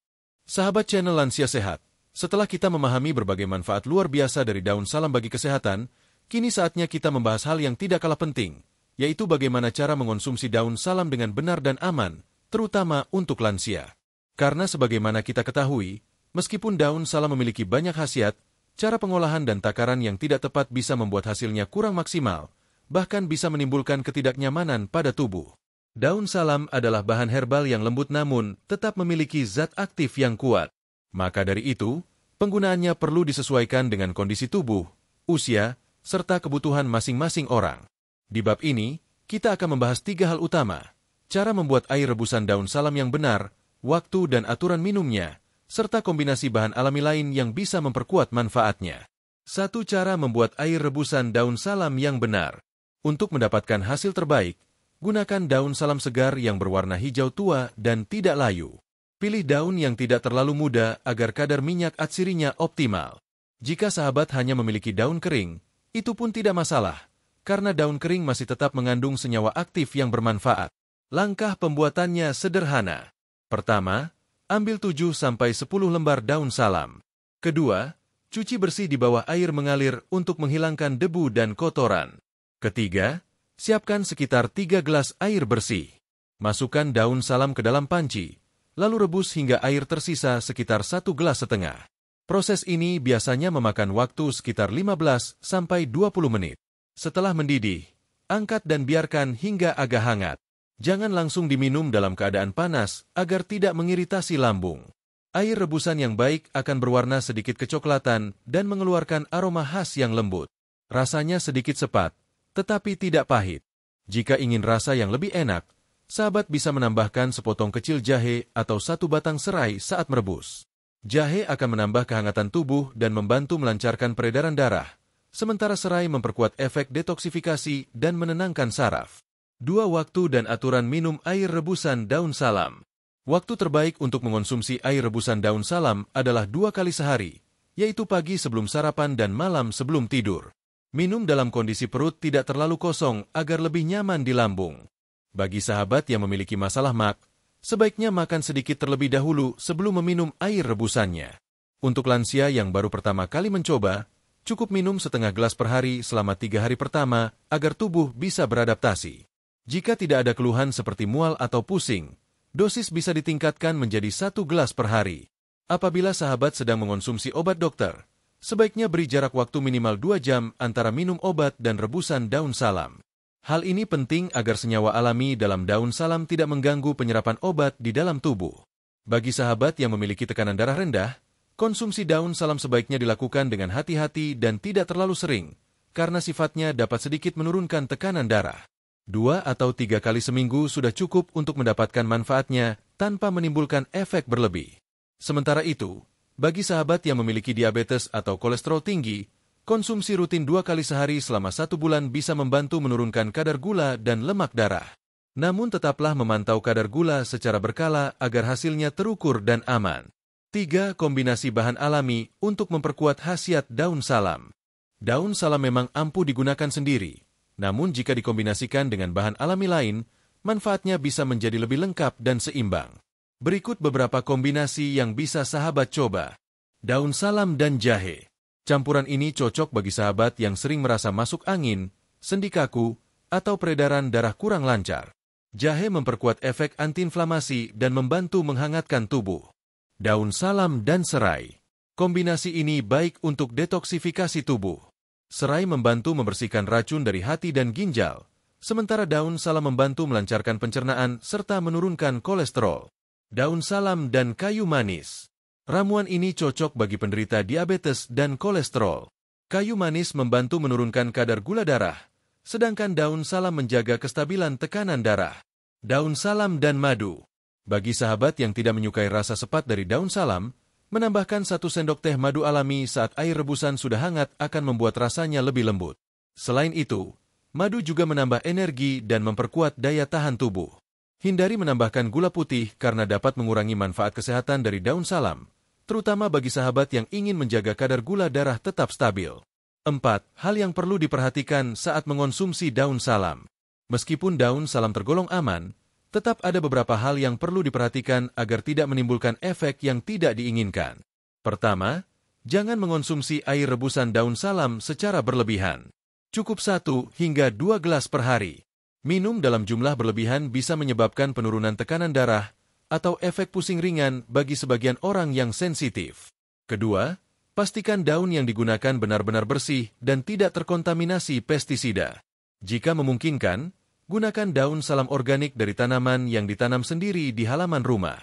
Sahabat channel Lansia Sehat, setelah kita memahami berbagai manfaat luar biasa dari daun salam bagi kesehatan, kini saatnya kita membahas hal yang tidak kalah penting, yaitu bagaimana cara mengonsumsi daun salam dengan benar dan aman, terutama untuk lansia. Karena sebagaimana kita ketahui, meskipun daun salam memiliki banyak khasiat, cara pengolahan dan takaran yang tidak tepat bisa membuat hasilnya kurang maksimal, bahkan bisa menimbulkan ketidaknyamanan pada tubuh. Daun salam adalah bahan herbal yang lembut namun tetap memiliki zat aktif yang kuat. Maka dari itu, penggunaannya perlu disesuaikan dengan kondisi tubuh, usia, serta kebutuhan masing-masing orang. Di bab ini, kita akan membahas 3 hal utama: cara membuat air rebusan daun salam yang benar, waktu dan aturan minumnya, serta kombinasi bahan alami lain yang bisa memperkuat manfaatnya. 1. Cara membuat air rebusan daun salam yang benar. Untuk mendapatkan hasil terbaik, gunakan daun salam segar yang berwarna hijau tua dan tidak layu. Pilih daun yang tidak terlalu muda agar kadar minyak atsirinya optimal. Jika sahabat hanya memiliki daun kering, itu pun tidak masalah, karena daun kering masih tetap mengandung senyawa aktif yang bermanfaat. Langkah pembuatannya sederhana. Pertama, ambil 7-10 lembar daun salam. Kedua, cuci bersih di bawah air mengalir untuk menghilangkan debu dan kotoran. Ketiga, siapkan sekitar 3 gelas air bersih. Masukkan daun salam ke dalam panci, lalu rebus hingga air tersisa sekitar 1,5 gelas. Proses ini biasanya memakan waktu sekitar 15-20 menit. Setelah mendidih, angkat dan biarkan hingga agak hangat. Jangan langsung diminum dalam keadaan panas agar tidak mengiritasi lambung. Air rebusan yang baik akan berwarna sedikit kecoklatan dan mengeluarkan aroma khas yang lembut. Rasanya sedikit sepat, tetapi tidak pahit. Jika ingin rasa yang lebih enak, sahabat bisa menambahkan sepotong kecil jahe atau 1 batang serai saat merebus. Jahe akan menambah kehangatan tubuh dan membantu melancarkan peredaran darah, sementara serai memperkuat efek detoksifikasi dan menenangkan saraf. 2 waktu dan aturan minum air rebusan daun salam. Waktu terbaik untuk mengonsumsi air rebusan daun salam adalah 2 kali sehari, yaitu pagi sebelum sarapan dan malam sebelum tidur. Minum dalam kondisi perut tidak terlalu kosong agar lebih nyaman di lambung. Bagi sahabat yang memiliki masalah MAG, sebaiknya makan sedikit terlebih dahulu sebelum meminum air rebusannya. Untuk lansia yang baru pertama kali mencoba, cukup minum setengah gelas per hari selama 3 hari pertama agar tubuh bisa beradaptasi. Jika tidak ada keluhan seperti mual atau pusing, dosis bisa ditingkatkan menjadi 1 gelas per hari. Apabila sahabat sedang mengonsumsi obat dokter, sebaiknya beri jarak waktu minimal 2 jam antara minum obat dan rebusan daun salam. Hal ini penting agar senyawa alami dalam daun salam tidak mengganggu penyerapan obat di dalam tubuh. Bagi sahabat yang memiliki tekanan darah rendah, konsumsi daun salam sebaiknya dilakukan dengan hati-hati dan tidak terlalu sering, karena sifatnya dapat sedikit menurunkan tekanan darah. 2 atau 3 kali seminggu sudah cukup untuk mendapatkan manfaatnya tanpa menimbulkan efek berlebih. Sementara itu, bagi sahabat yang memiliki diabetes atau kolesterol tinggi, konsumsi rutin 2 kali sehari selama 1 bulan bisa membantu menurunkan kadar gula dan lemak darah. Namun tetaplah memantau kadar gula secara berkala agar hasilnya terukur dan aman. 3. Kombinasi bahan alami untuk memperkuat khasiat daun salam. Daun salam memang ampuh digunakan sendiri, namun jika dikombinasikan dengan bahan alami lain, manfaatnya bisa menjadi lebih lengkap dan seimbang. Berikut beberapa kombinasi yang bisa sahabat coba. Daun salam dan jahe. Campuran ini cocok bagi sahabat yang sering merasa masuk angin, sendi kaku, atau peredaran darah kurang lancar. Jahe memperkuat efek antiinflamasi dan membantu menghangatkan tubuh. Daun salam dan serai. Kombinasi ini baik untuk detoksifikasi tubuh. Serai membantu membersihkan racun dari hati dan ginjal, sementara daun salam membantu melancarkan pencernaan serta menurunkan kolesterol. Daun salam dan kayu manis. Ramuan ini cocok bagi penderita diabetes dan kolesterol. Kayu manis membantu menurunkan kadar gula darah, sedangkan daun salam menjaga kestabilan tekanan darah. Daun salam dan madu. Bagi sahabat yang tidak menyukai rasa sepat dari daun salam, menambahkan 1 sendok teh madu alami saat air rebusan sudah hangat akan membuat rasanya lebih lembut. Selain itu, madu juga menambah energi dan memperkuat daya tahan tubuh. Hindari menambahkan gula putih karena dapat mengurangi manfaat kesehatan dari daun salam, terutama bagi sahabat yang ingin menjaga kadar gula darah tetap stabil. 4. Hal yang perlu diperhatikan saat mengonsumsi daun salam. Meskipun daun salam tergolong aman, tetap ada beberapa hal yang perlu diperhatikan agar tidak menimbulkan efek yang tidak diinginkan. Pertama, jangan mengonsumsi air rebusan daun salam secara berlebihan. Cukup 1 hingga 2 gelas per hari. Minum dalam jumlah berlebihan bisa menyebabkan penurunan tekanan darah atau efek pusing ringan bagi sebagian orang yang sensitif. Kedua, pastikan daun yang digunakan benar-benar bersih dan tidak terkontaminasi pestisida. Jika memungkinkan, gunakan daun salam organik dari tanaman yang ditanam sendiri di halaman rumah.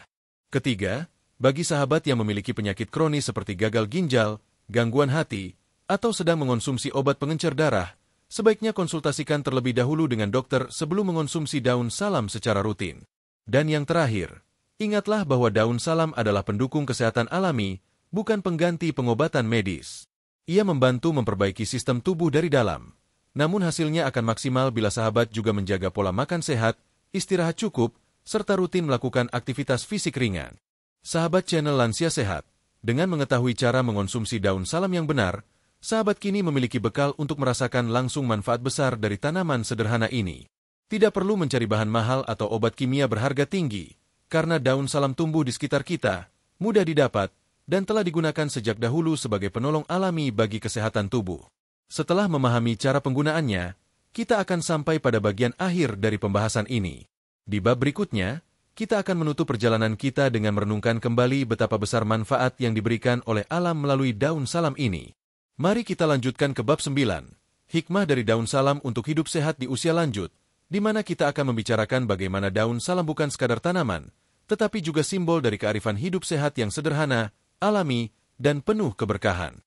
Ketiga, bagi sahabat yang memiliki penyakit kronis seperti gagal ginjal, gangguan hati, atau sedang mengonsumsi obat pengencer darah, sebaiknya konsultasikan terlebih dahulu dengan dokter sebelum mengonsumsi daun salam secara rutin. Dan yang terakhir, ingatlah bahwa daun salam adalah pendukung kesehatan alami, bukan pengganti pengobatan medis. Ia membantu memperbaiki sistem tubuh dari dalam. Namun hasilnya akan maksimal bila sahabat juga menjaga pola makan sehat, istirahat cukup, serta rutin melakukan aktivitas fisik ringan. Sahabat channel Lansia Sehat, dengan mengetahui cara mengonsumsi daun salam yang benar, sahabat kini memiliki bekal untuk merasakan langsung manfaat besar dari tanaman sederhana ini. Tidak perlu mencari bahan mahal atau obat kimia berharga tinggi, karena daun salam tumbuh di sekitar kita, mudah didapat, dan telah digunakan sejak dahulu sebagai penolong alami bagi kesehatan tubuh. Setelah memahami cara penggunaannya, kita akan sampai pada bagian akhir dari pembahasan ini. Di bab berikutnya, kita akan menutup perjalanan kita dengan merenungkan kembali betapa besar manfaat yang diberikan oleh alam melalui daun salam ini. Mari kita lanjutkan ke bab 9, hikmah dari daun salam untuk hidup sehat di usia lanjut, di mana kita akan membicarakan bagaimana daun salam bukan sekadar tanaman, tetapi juga simbol dari kearifan hidup sehat yang sederhana, alami, dan penuh keberkahan.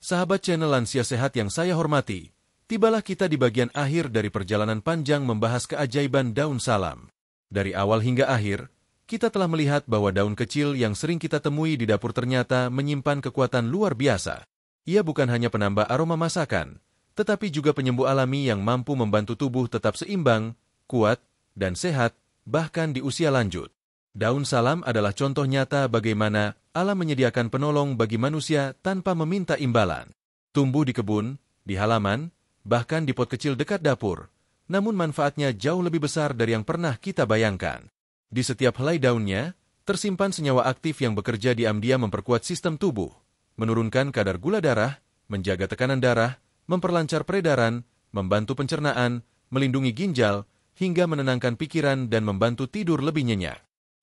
Sahabat channel Lansia Sehat yang saya hormati, tibalah kita di bagian akhir dari perjalanan panjang membahas keajaiban daun salam. Dari awal hingga akhir, kita telah melihat bahwa daun kecil yang sering kita temui di dapur ternyata menyimpan kekuatan luar biasa. Ia bukan hanya penambah aroma masakan, tetapi juga penyembuh alami yang mampu membantu tubuh tetap seimbang, kuat, dan sehat, bahkan di usia lanjut. Daun salam adalah contoh nyata bagaimana alam menyediakan penolong bagi manusia tanpa meminta imbalan. Tumbuh di kebun, di halaman, bahkan di pot kecil dekat dapur, namun manfaatnya jauh lebih besar dari yang pernah kita bayangkan. Di setiap helai daunnya, tersimpan senyawa aktif yang bekerja diam-diam memperkuat sistem tubuh, menurunkan kadar gula darah, menjaga tekanan darah, memperlancar peredaran, membantu pencernaan, melindungi ginjal, hingga menenangkan pikiran dan membantu tidur lebih nyenyak.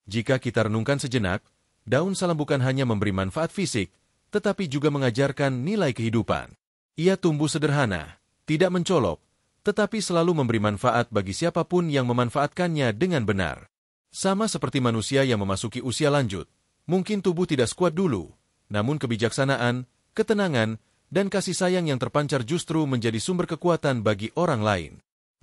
Jika kita renungkan sejenak, daun salam bukan hanya memberi manfaat fisik, tetapi juga mengajarkan nilai kehidupan. Ia tumbuh sederhana, tidak mencolok, tetapi selalu memberi manfaat bagi siapapun yang memanfaatkannya dengan benar. Sama seperti manusia yang memasuki usia lanjut, mungkin tubuh tidak sekuat dulu, namun kebijaksanaan, ketenangan, dan kasih sayang yang terpancar justru menjadi sumber kekuatan bagi orang lain.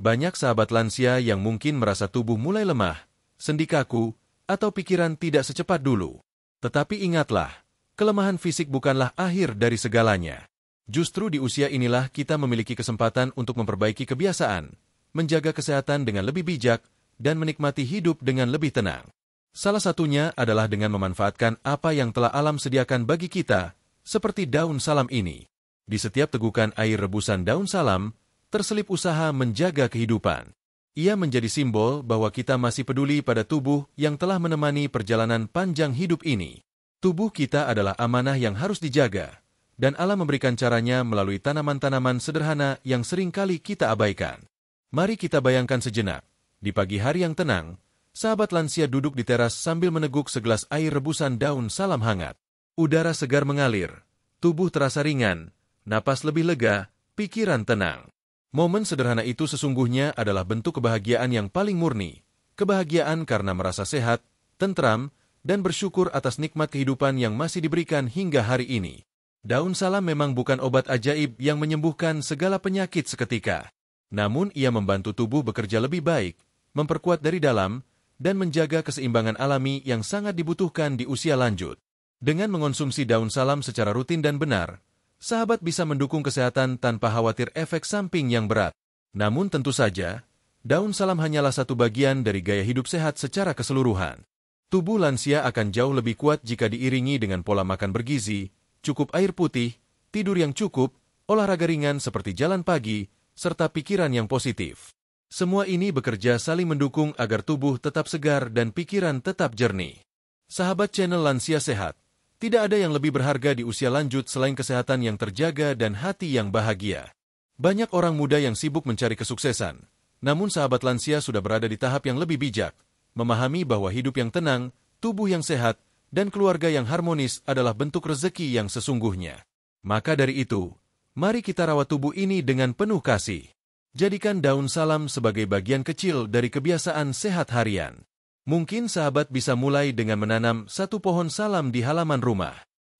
Banyak sahabat lansia yang mungkin merasa tubuh mulai lemah, sendi kaku, atau pikiran tidak secepat dulu. Tetapi ingatlah, kelemahan fisik bukanlah akhir dari segalanya. Justru di usia inilah kita memiliki kesempatan untuk memperbaiki kebiasaan, menjaga kesehatan dengan lebih bijak, dan menikmati hidup dengan lebih tenang. Salah satunya adalah dengan memanfaatkan apa yang telah alam sediakan bagi kita, seperti daun salam ini. Di setiap tegukan air rebusan daun salam, terselip usaha menjaga kehidupan. Ia menjadi simbol bahwa kita masih peduli pada tubuh yang telah menemani perjalanan panjang hidup ini. Tubuh kita adalah amanah yang harus dijaga, dan alam memberikan caranya melalui tanaman-tanaman sederhana yang sering kali kita abaikan. Mari kita bayangkan sejenak. Di pagi hari yang tenang, sahabat lansia duduk di teras sambil meneguk segelas air rebusan daun salam hangat. Udara segar mengalir, tubuh terasa ringan, napas lebih lega, pikiran tenang. Momen sederhana itu sesungguhnya adalah bentuk kebahagiaan yang paling murni, kebahagiaan karena merasa sehat, tentram, dan bersyukur atas nikmat kehidupan yang masih diberikan hingga hari ini. Daun salam memang bukan obat ajaib yang menyembuhkan segala penyakit seketika. Namun ia membantu tubuh bekerja lebih baik, memperkuat dari dalam, dan menjaga keseimbangan alami yang sangat dibutuhkan di usia lanjut. Dengan mengonsumsi daun salam secara rutin dan benar, sahabat bisa mendukung kesehatan tanpa khawatir efek samping yang berat. Namun tentu saja, daun salam hanyalah satu bagian dari gaya hidup sehat secara keseluruhan. Tubuh lansia akan jauh lebih kuat jika diiringi dengan pola makan bergizi, cukup air putih, tidur yang cukup, olahraga ringan seperti jalan pagi, serta pikiran yang positif. Semua ini bekerja saling mendukung agar tubuh tetap segar dan pikiran tetap jernih. Sahabat channel Lansia Sehat, tidak ada yang lebih berharga di usia lanjut selain kesehatan yang terjaga dan hati yang bahagia. Banyak orang muda yang sibuk mencari kesuksesan, namun sahabat lansia sudah berada di tahap yang lebih bijak, memahami bahwa hidup yang tenang, tubuh yang sehat, dan keluarga yang harmonis adalah bentuk rezeki yang sesungguhnya. Maka dari itu, mari kita rawat tubuh ini dengan penuh kasih. Jadikan daun salam sebagai bagian kecil dari kebiasaan sehat harian. Mungkin sahabat bisa mulai dengan menanam satu pohon salam di halaman rumah.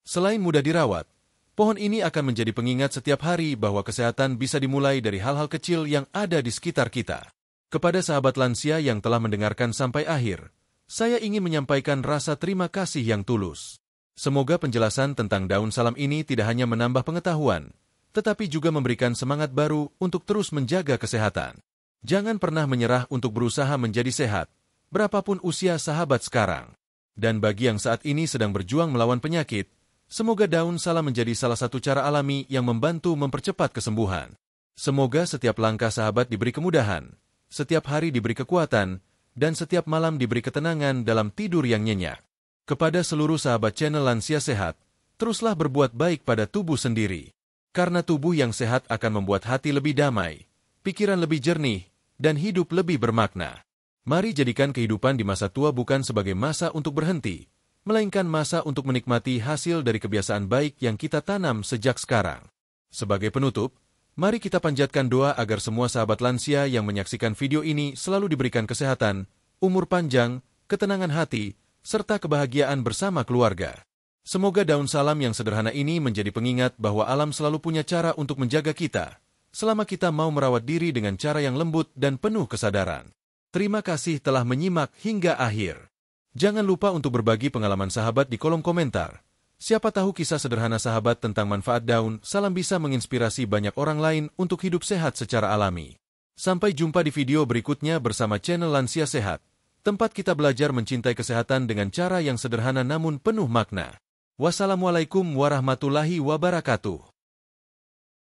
Selain mudah dirawat, pohon ini akan menjadi pengingat setiap hari bahwa kesehatan bisa dimulai dari hal-hal kecil yang ada di sekitar kita. Kepada sahabat lansia yang telah mendengarkan sampai akhir, saya ingin menyampaikan rasa terima kasih yang tulus. Semoga penjelasan tentang daun salam ini tidak hanya menambah pengetahuan, tetapi juga memberikan semangat baru untuk terus menjaga kesehatan. Jangan pernah menyerah untuk berusaha menjadi sehat, berapapun usia sahabat sekarang. Dan bagi yang saat ini sedang berjuang melawan penyakit, semoga daun salam menjadi salah satu cara alami yang membantu mempercepat kesembuhan. Semoga setiap langkah sahabat diberi kemudahan, setiap hari diberi kekuatan, dan setiap malam diberi ketenangan dalam tidur yang nyenyak. Kepada seluruh sahabat channel Lansia Sehat, teruslah berbuat baik pada tubuh sendiri. Karena tubuh yang sehat akan membuat hati lebih damai, pikiran lebih jernih, dan hidup lebih bermakna. Mari jadikan kehidupan di masa tua bukan sebagai masa untuk berhenti, melainkan masa untuk menikmati hasil dari kebiasaan baik yang kita tanam sejak sekarang. Sebagai penutup, mari kita panjatkan doa agar semua sahabat lansia yang menyaksikan video ini selalu diberikan kesehatan, umur panjang, ketenangan hati, serta kebahagiaan bersama keluarga. Semoga daun salam yang sederhana ini menjadi pengingat bahwa alam selalu punya cara untuk menjaga kita, selama kita mau merawat diri dengan cara yang lembut dan penuh kesadaran. Terima kasih telah menyimak hingga akhir. Jangan lupa untuk berbagi pengalaman sahabat di kolom komentar. Siapa tahu kisah sederhana sahabat tentang manfaat daun salam bisa menginspirasi banyak orang lain untuk hidup sehat secara alami. Sampai jumpa di video berikutnya bersama channel Lansia Sehat, tempat kita belajar mencintai kesehatan dengan cara yang sederhana namun penuh makna. Wassalamualaikum warahmatullahi wabarakatuh.